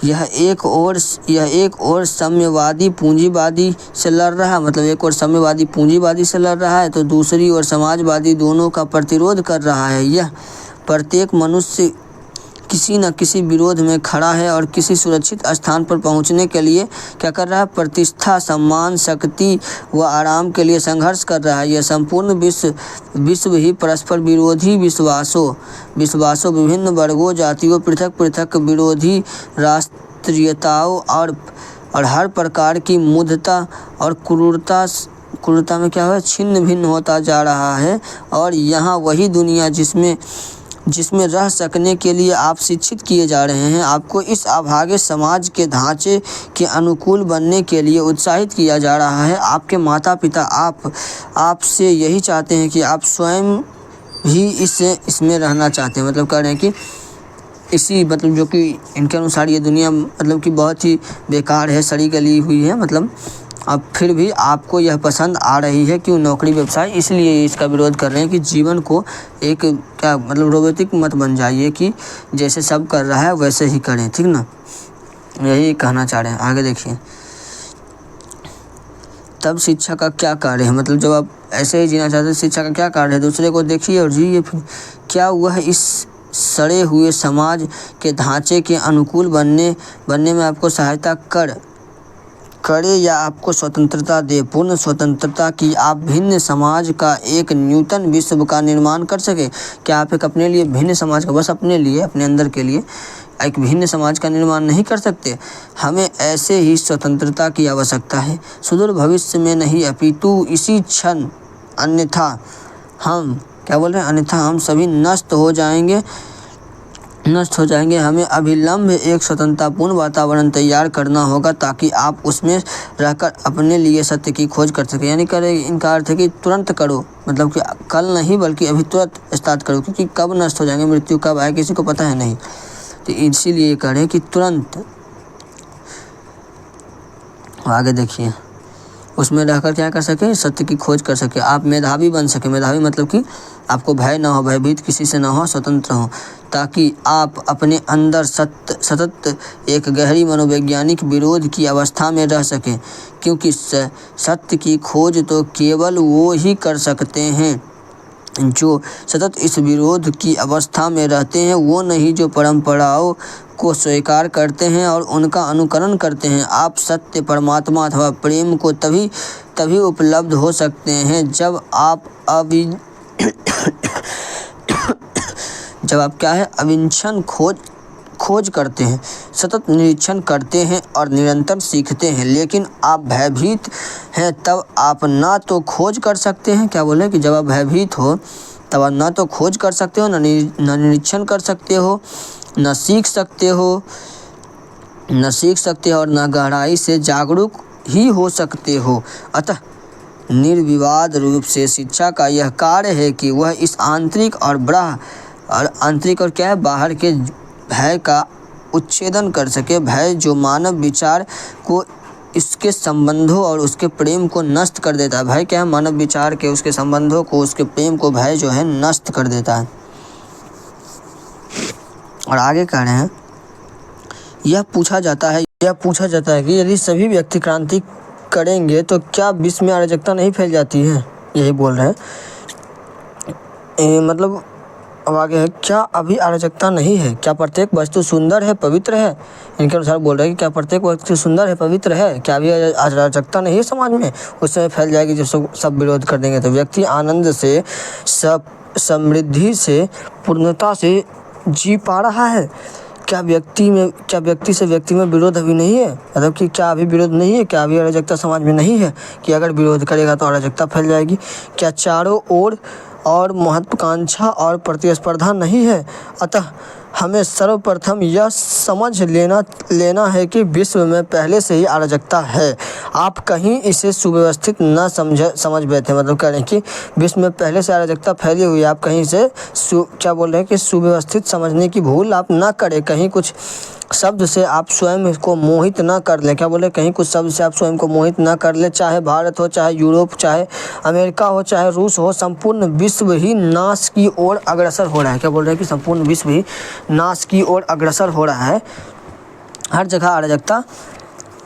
यह एक और साम्यवादी पूंजीवादी से लड़ रहा है, मतलब एक और साम्यवादी पूंजीवादी से लड़ रहा है, तो दूसरी ओर समाजवादी दोनों का प्रतिरोध कर रहा है। यह प्रत्येक मनुष्य किसी न किसी विरोध में खड़ा है और किसी सुरक्षित स्थान पर पहुंचने के लिए क्या कर रहा है? प्रतिष्ठा, सम्मान, शक्ति व आराम के लिए संघर्ष कर रहा है। यह संपूर्ण विश्व ही परस्पर विरोधी विश्वासों, विभिन्न वर्गों, जातियों, पृथक विरोधी राष्ट्रीयताओं और हर प्रकार की मूढ़ता और क्रूरता में क्या हुआ? छिन्न भिन्न होता जा रहा है। और यहाँ वही दुनिया जिसमें रह सकने के लिए आप शिक्षित किए जा रहे हैं, आपको इस अभागे समाज के ढांचे के अनुकूल बनने के लिए उत्साहित किया जा रहा है। आपके माता पिता आपसे यही चाहते हैं कि आप स्वयं भी इसमें रहना चाहते हैं। मतलब कह रहे हैं कि मतलब जो कि इनके अनुसार ये दुनिया मतलब कि बहुत ही बेकार है, सड़ी गली हुई है, मतलब अब फिर भी आपको यह पसंद आ रही है क्यों? नौकरी व्यवसाय, इसलिए इसका विरोध कर रहे हैं कि जीवन को एक क्या मतलब रोबोटिक मत बन जाइए कि जैसे सब कर रहा है वैसे ही करें, ठीक ना। यही कहना चाह रहे हैं। आगे देखिए, तब शिक्षा का क्या कार्य है? मतलब जब आप ऐसे ही जीना चाहते हैं, शिक्षा का क्या कार्य है? दूसरे को देखिए और जिए। फिर क्या वह इस सड़े हुए समाज के ढांचे के अनुकूल बनने में आपको सहायता करे या आपको स्वतंत्रता दे? पूर्ण स्वतंत्रता की आप भिन्न समाज का एक नूतन विश्व का निर्माण कर सके। क्या आप एक अपने लिए भिन्न समाज का, बस अपने लिए, अपने अंदर के लिए एक भिन्न समाज का निर्माण नहीं कर सकते? हमें ऐसे ही स्वतंत्रता की आवश्यकता है, सुदूर भविष्य में नहीं अपितु इसी क्षण, अन्यथा हम क्या बोल रहे हैं, अन्यथा हम सभी नष्ट हो जाएंगे। हमें अभिलंब एक स्वतंत्रतापूर्ण वातावरण तैयार करना होगा ताकि आप उसमें रहकर अपने लिए सत्य की खोज कर सकें। यानी इनका अर्थ है कि तुरंत करो, मतलब कि कल नहीं बल्कि अभी तुरंत स्टार्ट करो, क्योंकि कब नष्ट हो जाएंगे, मृत्यु कब आए किसी को पता है नहीं। तो इसीलिए ये कह रहे हैं कि तुरंत आगे देखिए, उसमें रहकर क्या कर सके, सत्य की खोज कर सके, आप मेधावी बन सके। मेधावी मतलब कि आपको भय ना हो, भयभीत किसी से ना हो, स्वतंत्र हो, ताकि आप अपने अंदर सतत एक गहरी मनोवैज्ञानिक विरोध की अवस्था में रह सकें, क्योंकि सत्य की खोज तो केवल वो ही कर सकते हैं जो सतत इस विरोध की अवस्था में रहते हैं, वो नहीं जो परंपराओं को स्वीकार करते हैं और उनका अनुकरण करते हैं। आप सत्य, परमात्मा अथवा प्रेम को तभी उपलब्ध हो सकते हैं जब आप क्या है, अविच्छिन्न खोज करते हैं, सतत निरीक्षण करते हैं और निरंतर सीखते हैं। लेकिन आप भयभीत हैं तब आप ना तो खोज कर सकते हैं, क्या बोले कि जब आप भयभीत हो तब आप ना तो खोज कर सकते हो, ना निरीक्षण कर सकते हो, न सीख सकते हो और न गहराई से जागरूक ही हो सकते हो। अतः निर्विवाद रूप से शिक्षा का यह कार्य है कि वह इस आंतरिक और क्या है, बाहर के भय का उच्छेदन कर सके, भय जो मानव विचार को, इसके संबंधों और उसके प्रेम को नष्ट कर देता है। भय क्या है, मानव विचार के, उसके संबंधों को, उसके प्रेम को भय जो है नष्ट कर देता है। और आगे कह रहे हैं, यह पूछा जाता है कि यदि सभी व्यक्ति क्रांति करेंगे तो क्या विश्व में अराजकता नहीं फैल जाती है। यही बोल रहे हैं, मतलब अब आगे है, क्या अभी अराजकता नहीं है, क्या प्रत्येक वस्तु सुंदर है, पवित्र है। इनके अनुसार बोल रहे हैं कि क्या प्रत्येक वस्तु सुंदर है, पवित्र है, क्या अभी अराजकता नहीं है समाज में। उस समय फैल जाएगी जब सब विरोध कर देंगे। तो व्यक्ति आनंद से, समृद्धि से, पूर्णता से जी पा रहा है। क्या व्यक्ति से व्यक्ति में विरोध अभी नहीं है, मतलब कि क्या अभी विरोध नहीं है, क्या अभी अराजकता समाज में नहीं है कि अगर विरोध करेगा तो अराजकता फैल जाएगी। क्या चारों ओर और महत्वाकांक्षा और प्रतिस्पर्धा नहीं है। अतः हमें सर्वप्रथम यह समझ लेना है कि विश्व में पहले से ही अराजकता है। आप कहीं इसे सुव्यवस्थित न समझ बैठे, मतलब कह रहे हैं कि विश्व में पहले से अराजकता फैली हुई है, आप कहीं इसे क्या बोल रहे हैं कि सुव्यवस्थित समझने की भूल आप ना करें। कहीं कुछ शब्द से आप स्वयं को मोहित ना कर लें, क्या बोले, कहीं कुछ शब्द से आप स्वयं को मोहित ना कर लें। चाहे भारत हो, चाहे यूरोप, चाहे अमेरिका हो, चाहे रूस हो, संपूर्ण विश्व ही नाश की ओर अग्रसर हो रहा है। क्या बोल रहे हैं कि संपूर्ण विश्व ही नाश की ओर अग्रसर हो रहा है। हर जगह अराजकता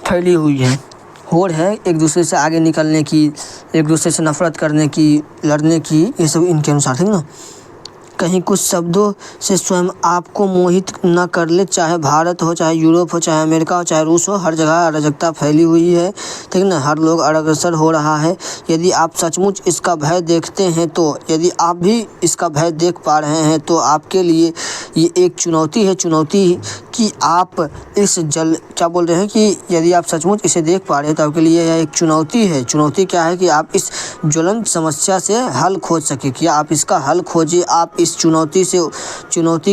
फैली हुई है, होड़ है एक दूसरे से आगे निकलने की, एक दूसरे से नफरत करने की, लड़ने की, ये सब इनके अनुसार, ठीक ना। कहीं कुछ शब्दों से स्वयं आपको मोहित न कर ले। चाहे भारत हो, चाहे यूरोप हो, चाहे अमेरिका हो, चाहे रूस हो, हर जगह अराजकता फैली हुई है, ठीक ना। हर लोग अग्रसर हो रहा है। यदि आप सचमुच इसका भय देखते हैं, तो यदि आप भी इसका भय देख पा रहे हैं तो आपके लिए ये एक चुनौती है। चुनौती कि आप क्या बोल रहे हैं कि यदि आप सचमुच इसे देख पा रहे हैं तो आपके लिए यह एक चुनौती है। चुनौती क्या है कि आप इस ज्वलंत समस्या से हल खोज सके, कि आप इसका हल खोजिए। आप इस चुनौती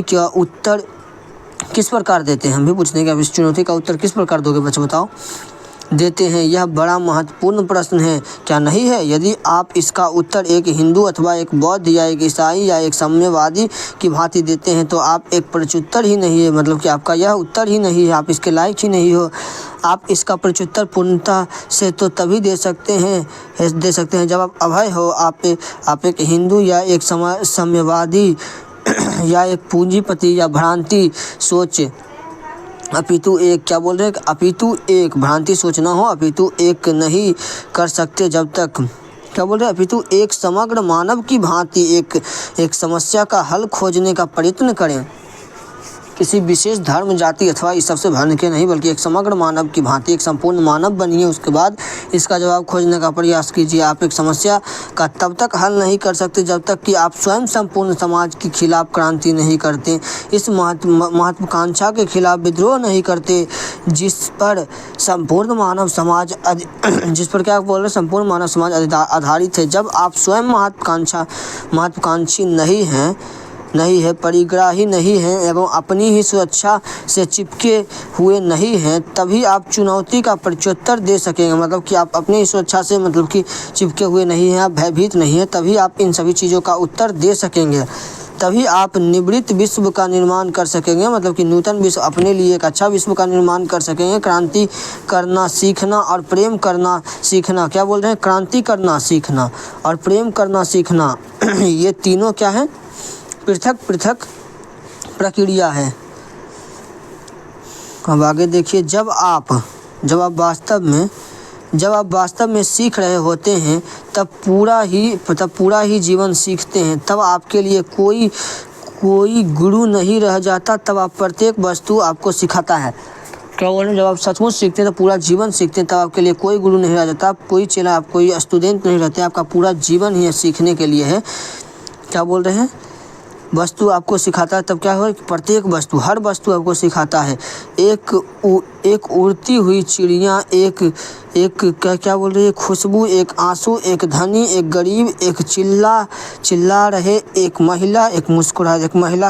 का उत्तर किस प्रकार देते हैं, हम भी पूछते हैं कि आप इस चुनौती का उत्तर किस प्रकार दोगे, बच्चे बताओ। देते हैं, यह बड़ा महत्वपूर्ण प्रश्न है, क्या नहीं है। यदि आप इसका उत्तर एक हिंदू अथवा एक बौद्ध या एक ईसाई या एक साम्यवादी की भांति देते हैं तो आप एक प्रत्युत्तर ही नहीं है, मतलब कि आपका यह उत्तर ही नहीं है, आप इसके लायक ही नहीं हो। आप इसका प्रत्युत्तर पूर्णता से तो तभी दे सकते हैं जब आप अभय हो। आप एक हिंदू या एक साम्यवादी या एक पूंजीपति या भ्रांति सोच, अपितु एक, क्या बोल रहे हैं, अपितु एक भ्रांति सोचना हो, अपितु एक नहीं कर सकते जब तक, क्या बोल रहे हैं, अपितु एक समग्र मानव की भांति एक समस्या का हल खोजने का प्रयत्न करें। किसी विशेष धर्म, जाति अथवा इस सबसे भिन्न के नहीं, बल्कि एक समग्र मानव की भांति एक संपूर्ण मानव बनिए। उसके बाद इसका जवाब खोजने का प्रयास कीजिए। आप एक समस्या का तब तक हल नहीं कर सकते जब तक कि आप स्वयं संपूर्ण समाज के खिलाफ क्रांति नहीं करते, इस महत्वाकांक्षा के खिलाफ विद्रोह नहीं करते जिस पर संपूर्ण मानव समाज जिस पर क्या बोल रहे संपूर्ण मानव समाज आधारित है। जब आप स्वयं महत्वाकांक्षी नहीं है, परिग्राही नहीं हैं एवं अपनी ही सुरक्षा से चिपके हुए नहीं हैं, तभी आप चुनौती का प्रत्युत्तर दे सकेंगे। मतलब कि आप अपनी ही सुरक्षा से मतलब कि चिपके हुए नहीं हैं, आप भयभीत नहीं हैं, तभी आप इन सभी चीज़ों का उत्तर दे सकेंगे। तभी आप निवृत्त विश्व का निर्माण कर सकेंगे, मतलब कि नूतन विश्व, अपने लिए एक अच्छा विश्व का निर्माण कर सकेंगे। क्रांति करना सीखना और प्रेम करना सीखना, क्या बोल रहे हैं, क्रांति करना सीखना और प्रेम करना सीखना ये तीनों क्या है, पृथक पृथक प्रक्रिया है। अब आगे देखिए, जब आप वास्तव में सीख रहे होते हैं तब पूरा ही जीवन सीखते हैं। तब आपके लिए कोई गुरु नहीं रह जाता, तब आप प्रत्येक वस्तु आपको सिखाता है। क्या बोल रहे हैं, जब आप सचमुच सीखते हैं तो पूरा जीवन सीखते हैं, तब आपके लिए कोई गुरु नहीं रह जाता, कोई चेला, आप कोई स्टूडेंट नहीं रहते, आपका पूरा जीवन ही सीखने के लिए है। क्या बोल रहे हैं, वस्तु आपको सिखाता है, तब क्या हो, प्रत्येक वस्तु, हर वस्तु आपको सिखाता है। एक उड़ती हुई चिड़िया, एक क्या बोल रही है, खुशबू, एक आंसू, एक धनी, एक गरीब, एक चिल्ला रहे, एक महिला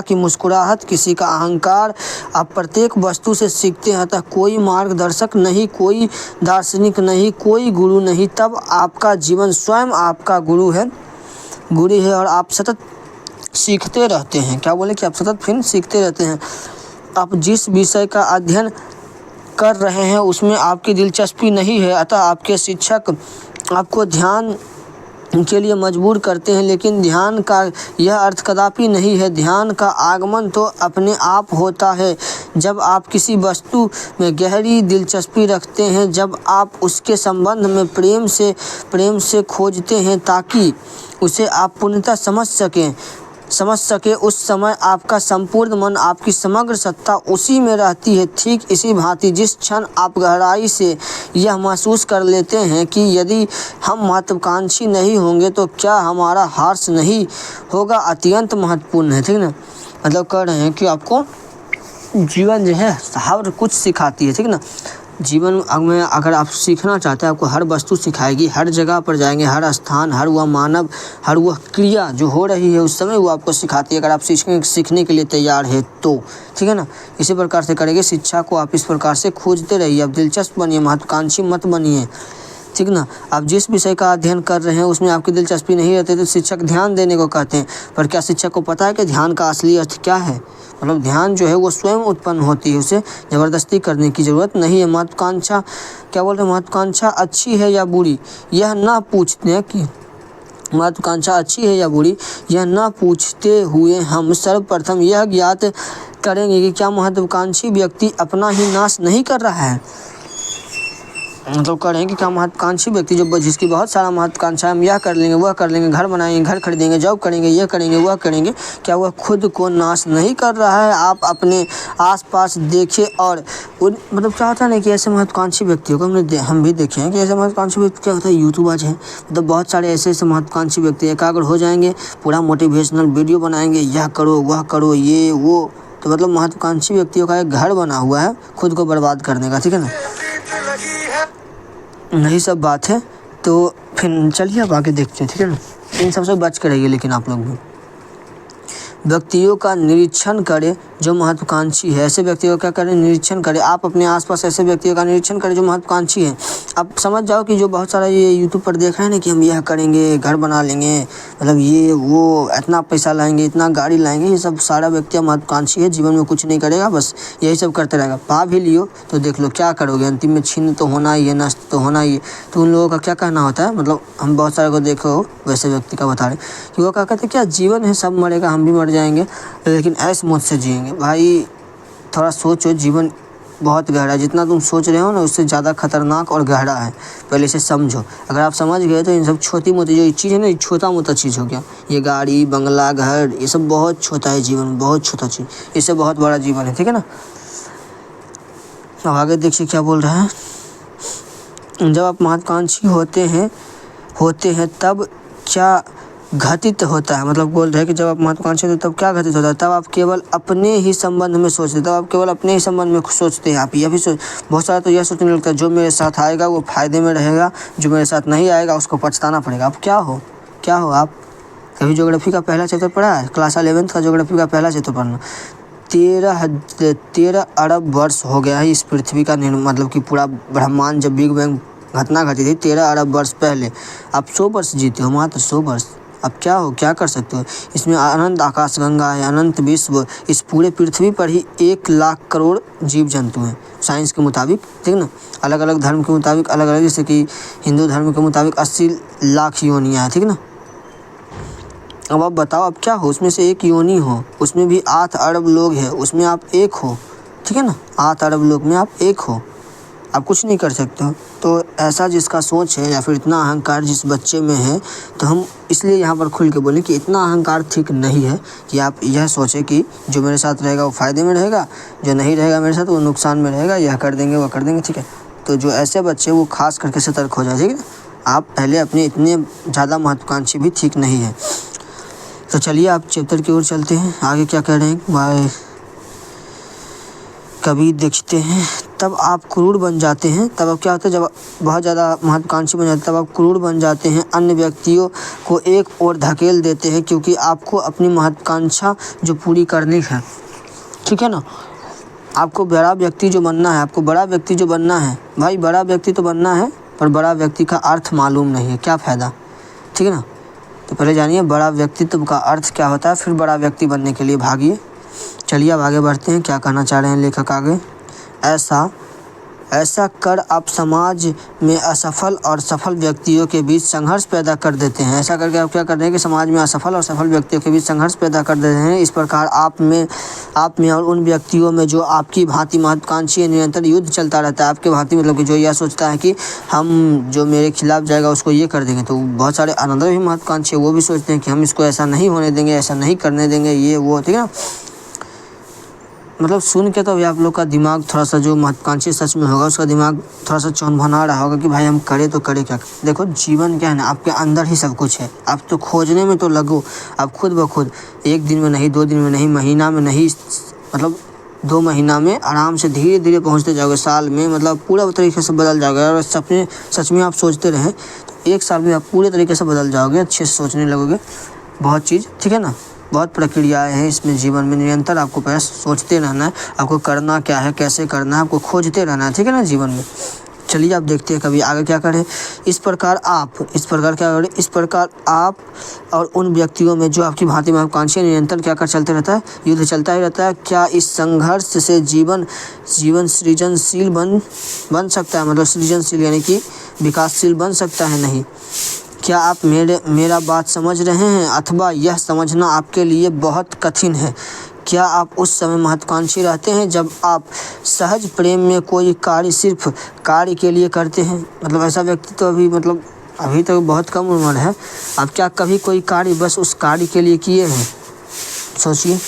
की मुस्कुराहट, किसी का अहंकार, आप प्रत्येक वस्तु से सीखते हैं। अतः कोई मार्गदर्शक नहीं, कोई दार्शनिक नहीं, कोई गुरु नहीं, तब आपका जीवन स्वयं आपका गुरु है और आप सतत सीखते रहते हैं। क्या बोले कि आप सतत फिर सीखते रहते हैं। आप जिस विषय का अध्ययन कर रहे हैं उसमें आपकी दिलचस्पी नहीं है, अतः आपके शिक्षक आपको ध्यान के लिए मजबूर करते हैं, लेकिन ध्यान का यह अर्थ कदापि नहीं है। ध्यान का आगमन तो अपने आप होता है जब आप किसी वस्तु में गहरी दिलचस्पी रखते हैं, जब आप उसके संबंध में प्रेम से खोजते हैं ताकि उसे आप पूर्णतः समझ सके। उस समय आपका संपूर्ण मन, आपकी समग्र सत्ता उसी में रहती है। ठीक इसी भांति जिस क्षण आप गहराई से यह महसूस कर लेते हैं कि यदि हम महत्वाकांक्षी नहीं होंगे तो क्या हमारा हार्स नहीं होगा, अत्यंत महत्वपूर्ण है। ठीक ना, मतलब कह रहे हैं कि आपको जीवन जो है हर कुछ सिखाती है। ठीक ना, जीवन में अगर आप सीखना चाहते हैं, आपको हर वस्तु सिखाएगी, हर जगह पर जाएंगे, हर स्थान, हर वह मानव, हर वह क्रिया जो हो रही है उस समय वो आपको सिखाती है, अगर आप सीखने के लिए तैयार है तो। ठीक है ना, इसी प्रकार से करेंगे। शिक्षा को आप इस प्रकार से खोजते रहिए, आप दिलचस्प बनिए, महत्वाकांक्षी मत बनिए। ठीक ना, आप जिस विषय का अध्ययन कर रहे हैं उसमें आपकी दिलचस्पी नहीं रहती तो शिक्षक ध्यान देने को कहते हैं, पर क्या शिक्षक को पता है कि ध्यान का असली अर्थ क्या है? मतलब ध्यान जो है वो स्वयं उत्पन्न होती है, उसे ज़बरदस्ती करने की ज़रूरत नहीं है। महत्वाकांक्षा, क्या बोल रहे हैं, महत्वाकांक्षा अच्छी है या बुरी, यह ना पूछते कि महत्वाकांक्षा अच्छी है या बुरी, यह ना पूछते हुए हम सर्वप्रथम यह ज्ञात करेंगे कि क्या महत्वाकांक्षी व्यक्ति अपना ही नाश नहीं कर रहा है। मतलब कह रहे हैं कि क्या महत्वाकांक्षी व्यक्ति जो जिसकी बहुत सारा महत्वाकांक्षा, हम यह कर लेंगे, वह कर लेंगे, घर बनाएंगे, घर खरीदेंगे, जॉब करेंगे, यह करेंगे, वह करेंगे, क्या वह खुद को नाश नहीं कर रहा है? आप अपने आसपास देखें और मतलब क्या होता है ना कि ऐसे महत्वाकांक्षी व्यक्तियों को हम भी देखे हैं कि ऐसे महत्वाकांक्षी व्यक्ति क्या होता है, यूट्यूबर्स हैं, मतलब बहुत सारे ऐसे महत्वाकांक्षी व्यक्ति एकाग्र हो जाएंगे, पूरा मोटिवेशनल वीडियो बनाएंगे, यह करो, वह करो, ये वो, तो मतलब महत्वाकांक्षी व्यक्तियों का एक घर बना हुआ है खुद को बर्बाद करने का। ठीक है ना, यही सब बात है। तो फिर चलिए अब आगे देखते हैं। ठीक है ना, इन सबसे बच कर रहिए, लेकिन आप लोग भी व्यक्तियों का निरीक्षण करें जो महत्वाकांक्षी है। ऐसे व्यक्तियों का क्या करें, निरीक्षण करें। आप अपने आसपास ऐसे व्यक्तियों का निरीक्षण करें जो महत्वाकांक्षी है। आप समझ जाओ कि जो बहुत सारा ये यूट्यूब पर देख रहे हैं ना कि हम यह करेंगे, घर बना लेंगे, मतलब ये वो, इतना पैसा लाएंगे, इतना गाड़ी लाएंगे, ये सब सारा व्यक्ति महत्वाकांक्षी है, जीवन में कुछ नहीं करेगा, बस यही सब करते रहेगा। पा भी लियो तो देख लो क्या करोगे, अंतिम में छीन तो होना ही है, नष्ट तो होना ही है। तो उन लोगों का क्या कहना होता है, मतलब हम बहुत सारे को देखो वैसे व्यक्ति का बता रहे कि वो क्या कहते हैं, क्या जीवन है, सब मरेगा, हम भी मर जाएंगे, लेकिन ऐसे मौत से जिएंगे। भाई थोड़ा सोचो, जीवन बहुत गहरा है। जितना तुम सोच रहे हो ना उससे ज़्यादा खतरनाक और गहरा है। पहले इसे समझो। अगर आप समझ गए तो इन सब छोटी मोटी जो चीज़ है ना, ये छोटा मोटा चीज़ हो गया। ये गाड़ी बंगला घर ये सब बहुत छोटा है जीवन, बहुत छोटा चीज़। इससे बहुत बड़ा जीवन है, ठीक है ना। अब आगे देखिए क्या बोल रहा है। जब आप महत्वाकांक्षी होते हैं तब क्या घटित होता है। मतलब बोल रहे हैं कि जब आप महत्वाकांक्षी होते हैं तब क्या घटित होता है। तब आप केवल अपने ही संबंध में सोचते हैं, तब आप केवल अपने ही संबंध में सोचते हैं। आप यह भी बहुत सारा तो यह सोचने लगता है जो मेरे साथ आएगा वो फ़ायदे में रहेगा, जो मेरे साथ नहीं आएगा उसको पछताना पड़ेगा। आप क्या हो आप कभी ज्योग्राफी का पहला चैप्टर पढ़ा है? क्लास 11th का ज्योग्राफी का पहला चैप्टर पढ़ना। 13 अरब वर्ष हो गया है इस पृथ्वी का मतलब कि पूरा ब्रह्मांड जब बिग बैंग घटना घटी थी 13 अरब वर्ष पहले। आप 100 वर्ष जीते हो, मात्र 100 वर्ष। अब क्या कर सकते हो। इसमें अनंत आकाशगंगा है, अनंत विश्व। इस पूरे पृथ्वी पर ही 1 लाख करोड़ जीव जंतु हैं साइंस के मुताबिक, ठीक ना। अलग अलग धर्म के मुताबिक अलग अलग, जैसे कि हिंदू धर्म के मुताबिक 80 लाख योनियाँ हैं, ठीक ना। अब आप बताओ आप क्या हो। उसमें से एक योनि हो, उसमें भी 8 अरब लोग हैं, उसमें आप एक हो, ठीक है ना। 8 अरब लोग में आप एक हो, आप कुछ नहीं कर सकते हो। तो ऐसा जिसका सोच है या फिर इतना अहंकार जिस बच्चे में है, तो हम इसलिए यहाँ पर खुल के बोलें कि इतना अहंकार ठीक नहीं है कि आप यह सोचें कि जो मेरे साथ रहेगा वो फ़ायदे में रहेगा, जो नहीं रहेगा मेरे साथ वो नुकसान में रहेगा, यह कर देंगे वो कर देंगे, ठीक है। तो जो ऐसे बच्चे वो खास करके सतर्क हो जाए, ठीक है ना। आप पहले अपने इतने ज़्यादा महत्वाकांक्षी भी ठीक नहीं है। तो चलिए आप चैप्टर की ओर चलते हैं। आगे क्या कह रहे हैं कभी देखते हैं। तब आप क्रूर बन जाते हैं। तब अब क्या होता है, जब बहुत ज़्यादा महत्वाकांक्षी बन जाते हैं तब आप क्रूर बन जाते हैं, अन्य व्यक्तियों को एक ओर धकेल देते हैं क्योंकि आपको अपनी महत्वाकांक्षा जो पूरी करनी है, ठीक है ना। आपको बड़ा व्यक्ति जो बनना है, आपको बड़ा व्यक्ति जो बनना है, भाई बड़ा व्यक्ति तो बनना है, पर बड़ा व्यक्ति का अर्थ मालूम नहीं है, क्या फ़ायदा, ठीक है ना। तो पहले जानिए बड़ा व्यक्तित्व का अर्थ क्या होता है, फिर बड़ा व्यक्ति बनने के लिए भागिए। चलिए अब आगे बढ़ते हैं। क्या कहना चाह रहे हैं लेखक आगे। ऐसा कर आप समाज में असफल और सफल व्यक्तियों के बीच संघर्ष पैदा कर देते हैं। ऐसा करके आप क्या कर रहे हैं कि समाज में असफल और सफल व्यक्तियों के बीच संघर्ष पैदा कर देते हैं। इस प्रकार आप में और उन व्यक्तियों में जो आपकी भांति महत्वाकांक्षी निरंतर युद्ध चलता रहता है। आपके भांति मतलब कि जो यह सोचता है कि हम जो मेरे खिलाफ जाएगा उसको ये कर देंगे। तो बहुत सारे अनंतर भी महत्वाकांक्षी वो भी सोचते हैं कि हम इसको ऐसा नहीं होने देंगे, ऐसा नहीं करने देंगे, ये वो, ठीक है ना। मतलब सुन के तो अभी आप लोग का दिमाग थोड़ा सा, जो महत्वाकांक्षी सच में होगा उसका दिमाग थोड़ा सा चौंधना रहा होगा कि भाई हम करें तो करें क्या। देखो जीवन क्या है ना, आपके अंदर ही सब कुछ है। आप तो खोजने में तो लगो। आप खुद ब खुद 1 दिन में नहीं, 2 दिन में नहीं, महीना में नहीं, मतलब 2 महीना में आराम से धीरे धीरे पहुँचते जाओगे। साल में मतलब पूरा तरीके से बदल जाओगे। और सपने सच में आप सोचते रहें तो 1 साल में आप पूरे तरीके से बदल जाओगे, अच्छे से सोचने लगोगे बहुत चीज़, ठीक है ना। बहुत प्रक्रियाएं हैं इसमें जीवन में। निरंतर आपको पहले सोचते रहना है, आपको करना क्या है, कैसे करना है, आपको खोजते रहना है, ठीक है ना जीवन में। चलिए आप देखते हैं कभी आगे क्या करें। इस प्रकार आप और उन व्यक्तियों में जो आपकी भांति महत्वाकांक्षी निरंतर क्या कर चलते रहता है, युद्ध चलता ही रहता है। क्या इस संघर्ष से जीवन सृजनशील बन सकता है, मतलब सृजनशील यानी कि विकासशील बन सकता है? नहीं। क्या आप मेरा बात समझ रहे हैं, अथवा यह समझना आपके लिए बहुत कठिन है? क्या आप उस समय महत्वाकांक्षी रहते हैं जब आप सहज प्रेम में कोई कार्य सिर्फ कार्य के लिए करते हैं? मतलब ऐसा व्यक्ति तो अभी तो बहुत कम उम्र है। आप क्या कभी कोई कार्य बस उस कार्य के लिए किए हैं? सोचिए,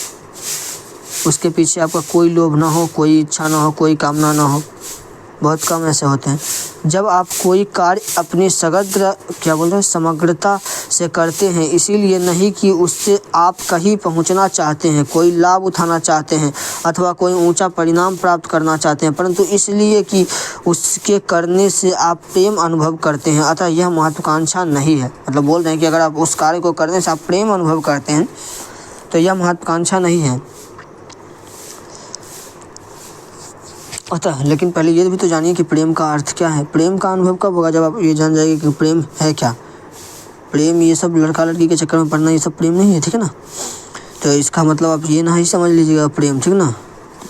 उसके पीछे आपका कोई लोभ ना हो, कोई इच्छा ना हो, कोई कामना ना हो। बहुत कम ऐसे होते हैं। जब आप कोई कार्य अपनी समग्रता से करते हैं, इसीलिए नहीं कि उससे आप कहीं पहुंचना चाहते हैं, कोई लाभ उठाना चाहते हैं अथवा कोई ऊंचा परिणाम प्राप्त करना चाहते हैं, परंतु इसलिए कि उसके करने से आप प्रेम अनुभव करते हैं। अतः यह महत्वाकांक्षा नहीं है। मतलब बोल रहे हैं कि अगर आप उस कार्य को करने से आप प्रेम अनुभव करते हैं तो यह महत्वाकांक्षा नहीं है। अतः लेकिन पहले ये भी तो जानिए कि प्रेम का अर्थ क्या है। प्रेम का अनुभव कब होगा? जब आप ये जान जाएंगे कि प्रेम है क्या। प्रेम ये सब लड़का लड़की के चक्कर में पड़ना ये सब प्रेम नहीं है, ठीक है ना। तो इसका मतलब आप ये ना ही समझ लीजिएगा प्रेम, ठीक ना।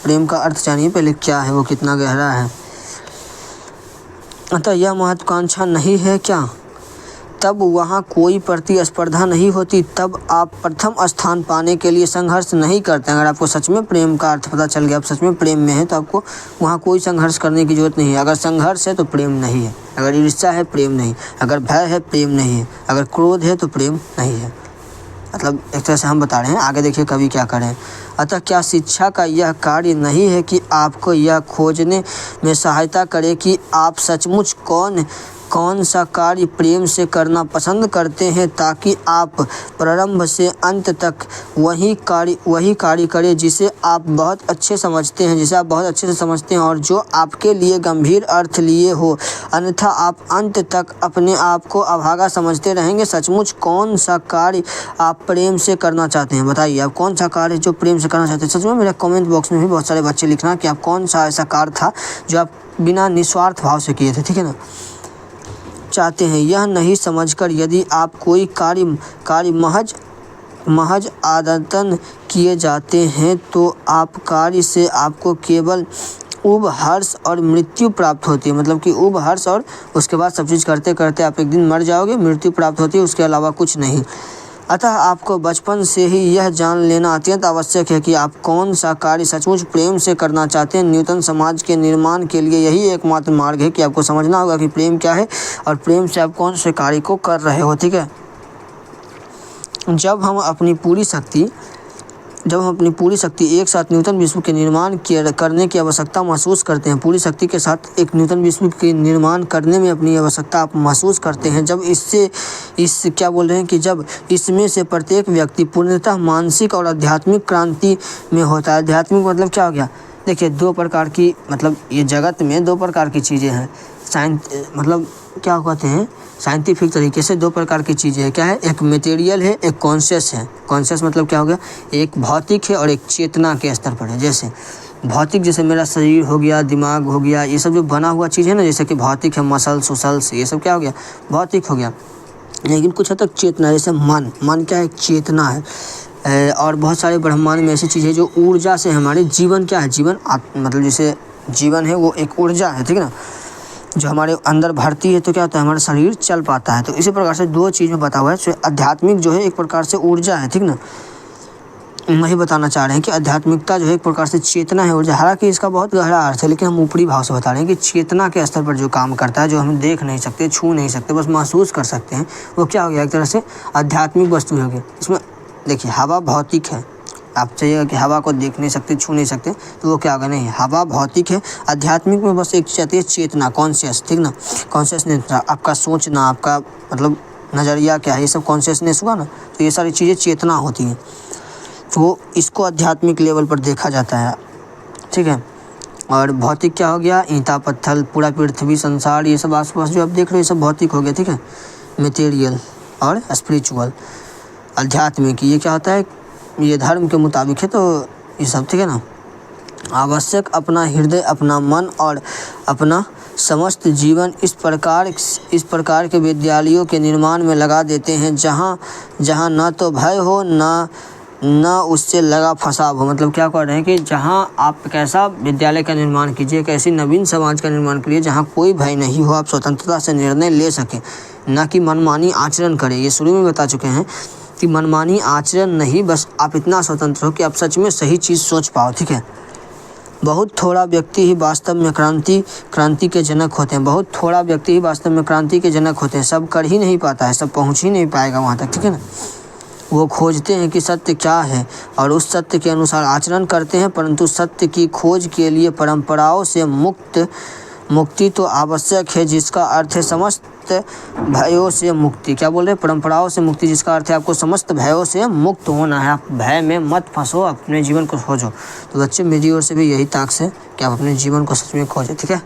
प्रेम का अर्थ जानिए पहले क्या है, वो कितना गहरा है। अतः यह महत्वाकांक्षा नहीं है क्या? तब वहाँ कोई प्रतिस्पर्धा नहीं होती, तब आप प्रथम स्थान पाने के लिए संघर्ष नहीं करते। अगर आपको सच में प्रेम का अर्थ पता चल गया, आप सच में प्रेम में हैं, तो आपको वहाँ कोई संघर्ष करने की ज़रूरत नहीं है। अगर संघर्ष है तो प्रेम नहीं है, अगर ईर्ष्या है प्रेम नहीं, अगर भय है प्रेम नहीं है, अगर क्रोध है तो प्रेम नहीं है। मतलब एक तरह से हम बता रहे हैं। आगे देखिए कवि क्या करें। अतः क्या शिक्षा का यह कार्य नहीं है कि आपको यह खोजने में सहायता करे कि आप सचमुच कौन सा कार्य प्रेम से करना पसंद करते हैं, ताकि आप प्रारंभ से अंत तक वही कार्य करें जिसे आप बहुत अच्छे से समझते हैं और जो आपके लिए गंभीर अर्थ लिए हो। अन्यथा आप अंत तक अपने आप को अभागा समझते रहेंगे। सचमुच कौन सा कार्य आप प्रेम से करना चाहते हैं? बताइए, आप कौन सा कार्य जो प्रेम से करना चाहते हैं? सच में मेरे कमेंट बॉक्स में भी बहुत सारे बच्चे लिखना कि आप कौन सा ऐसा कार्य था जो आप बिना निस्वार्थ भाव से किए थे, ठीक है ना, चाहते हैं। यह नहीं समझकर यदि आप कोई कार्य महज आदतन किए जाते हैं, तो आप कार्य से आपको केवल उब हर्ष और मृत्यु प्राप्त होती है। मतलब कि उब हर्ष, और उसके बाद सब चीज़ करते करते आप एक दिन मर जाओगे, मृत्यु प्राप्त होती है, उसके अलावा कुछ नहीं। अतः आपको बचपन से ही यह जान लेना अत्यंत आवश्यक है कि आप कौन सा कार्य सचमुच प्रेम से करना चाहते हैं। न्यूतन समाज के निर्माण के लिए यही एकमात्र मार्ग है कि आपको समझना होगा कि प्रेम क्या है और प्रेम से आप कौन से कार्य को कर रहे हो, ठीक है। जब हम अपनी पूरी शक्ति एक साथ न्यूतन विश्व के निर्माण करने की आवश्यकता महसूस करते हैं, पूरी शक्ति के साथ एक न्यूतन विश्व के निर्माण करने में अपनी आवश्यकता आप महसूस करते हैं, जब जब इसमें से प्रत्येक व्यक्ति पूर्णतः मानसिक और आध्यात्मिक क्रांति में होता है। आध्यात्मिक मतलब क्या हो गया? देखिए, दो प्रकार की, मतलब ये जगत में दो प्रकार की चीज़ें हैं। मतलब क्या कहते हैं साइंटिफिक तरीके से, दो प्रकार की चीज़ें हैं। क्या है? एक मटेरियल है, एक कॉन्शियस है। कॉन्शियस मतलब क्या हो गया? एक भौतिक है और एक चेतना के स्तर पर है। जैसे भौतिक, जैसे मेरा शरीर हो गया, दिमाग हो गया, ये सब जो बना हुआ चीज़ है ना, जैसे कि भौतिक है, मसल्स, ये सब क्या हो गया? भौतिक हो गया। लेकिन कुछ हद तक चेतना, जैसे मन क्या है? एक चेतना है। और बहुत सारे ब्रह्मांड में ऐसी चीज़ें जो ऊर्जा से हमारे जीवन क्या है? जीवन मतलब जैसे जीवन है वो एक ऊर्जा है, ठीक है ना, जो हमारे अंदर भरती है तो क्या होता है? हमारा शरीर चल पाता है। तो इसी प्रकार से दो चीज़ में बता हुआ है। आध्यात्मिक जो है एक प्रकार से ऊर्जा है, ठीक ना, वही बताना चाह रहे हैं कि आध्यात्मिकता जो है एक प्रकार से चेतना है, ऊर्जा। हालांकि इसका बहुत गहरा अर्थ है, लेकिन हम ऊपरी भाव से बता रहे हैं कि चेतना के स्तर पर जो काम करता है, जो हम देख नहीं सकते, छू नहीं सकते, बस महसूस कर सकते हैं, वो क्या हो गया? एक तरह से आध्यात्मिक वस्तु हो गई। इसमें देखिए, हवा भौतिक है, आप चाहिएगा कि हवा को देख नहीं सकते, छू नहीं सकते, तो वो क्या होगा? नहीं, हवा भौतिक है। आध्यात्मिक में बस एक चाहती है चेतना, कॉन्शियस, ठीक ना, कॉन्शियसनेस, आपका सोचना, आपका मतलब नज़रिया क्या है, ये सब कॉन्शियसनेस हुआ ना। तो ये सारी चीज़ें चेतना होती हैं, तो इसको आध्यात्मिक लेवल पर देखा जाता है, ठीक है। और भौतिक क्या हो गया? ईंटा पत्थर, पूरा पृथ्वी, संसार, ये सब आसपास जो आप देख रहे हो, ये सब भौतिक हो गया, ठीक है। मटेरियल और स्पिरिचुअल। आध्यात्मिक ये क्या होता है? ये धर्म के मुताबिक है, तो ये सब, ठीक है ना। आवश्यक अपना हृदय, अपना मन और अपना समस्त जीवन इस प्रकार के विद्यालयों के निर्माण में लगा देते हैं जहाँ न तो भय हो, न उससे लगा फसाव हो। मतलब क्या कर रहे हैं कि जहाँ आप कैसा विद्यालय का निर्माण कीजिए, कैसी नवीन समाज का निर्माण करिए जहाँ कोई भय नहीं हो, आप स्वतंत्रता से निर्णय ले सकें, न कि मनमानी आचरण करें। ये शुरू में बता चुके हैं कि मनमानी आचरण नहीं, बस आप इतना स्वतंत्र हो कि आप सच में सही चीज़ सोच पाओ, ठीक है। बहुत थोड़ा व्यक्ति ही वास्तव में क्रांति के जनक होते हैं। बहुत थोड़ा व्यक्ति ही वास्तव में क्रांति के जनक होते हैं। सब कर ही नहीं पाता है, सब पहुंच ही नहीं पाएगा वहाँ तक, ठीक है ना। वो खोजते हैं कि सत्य क्या है और उस सत्य के अनुसार आचरण करते हैं, परंतु सत्य की खोज के लिए परंपराओं से मुक्ति तो आवश्यक है, जिसका अर्थ है समस्त भयों से मुक्ति। क्या बोल रहे हैं? परंपराओं से मुक्ति, जिसका अर्थ है आपको समस्त भयों से मुक्त होना है। आप भय में मत फंसो, अपने जीवन को खोजो। तो बच्चे, मेरी ओर से भी यही ताकत है कि आप अपने जीवन को सच में खोजें, ठीक है।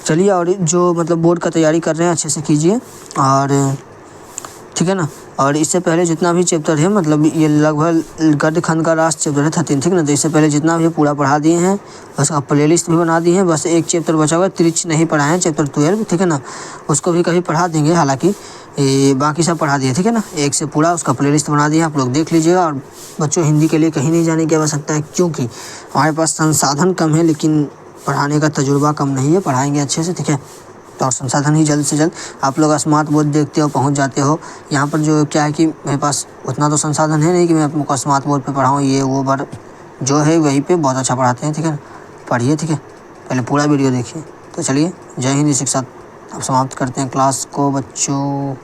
चलिए, और जो मतलब बोर्ड का तैयारी कर रहे हैं अच्छे से कीजिए, और ठीक है ना। और इससे पहले जितना भी चैप्टर है, मतलब ये लगभग गद्य खंड का लास्ट चैप्टर है 13, ठीक ना। तो इससे पहले जितना भी पूरा पढ़ा दिए हैं, बस आप प्लेलिस्ट भी बना दी है। बस एक चैप्टर बचा हुआ है, त्रिच नहीं पढ़ाए हैं, चैप्टर 12, ठीक है ना। उसको भी कभी पढ़ा देंगे, हालांकि बाकी सब पढ़ा दिए, ठीक है ना। एक से पूरा उसका प्लेलिस्ट बना दिया, आप लोग देख लीजिएगा। और बच्चों, हिंदी के लिए कहीं नहीं जाने की आवश्यकता है, क्योंकि हमारे पास संसाधन कम है, लेकिन पढ़ाने का तजुर्बा कम नहीं है। पढ़ाएंगे अच्छे से, ठीक है। और संसाधन ही जल्द से जल्द आप लोग स्मार्ट बोर्ड देखते हो, पहुंच जाते हो। यहाँ पर जो क्या है कि मेरे पास उतना तो संसाधन है नहीं कि मैं आपको स्मार्ट बोर्ड पे पढ़ाऊँ ये वो, पर जो है वहीं पे बहुत अच्छा पढ़ाते हैं। ठीक है, पढ़िए। ठीक है, पहले पूरा वीडियो देखिए। तो चलिए, जय हिंद। इसी के साथ अब समाप्त करते हैं क्लास को बच्चों।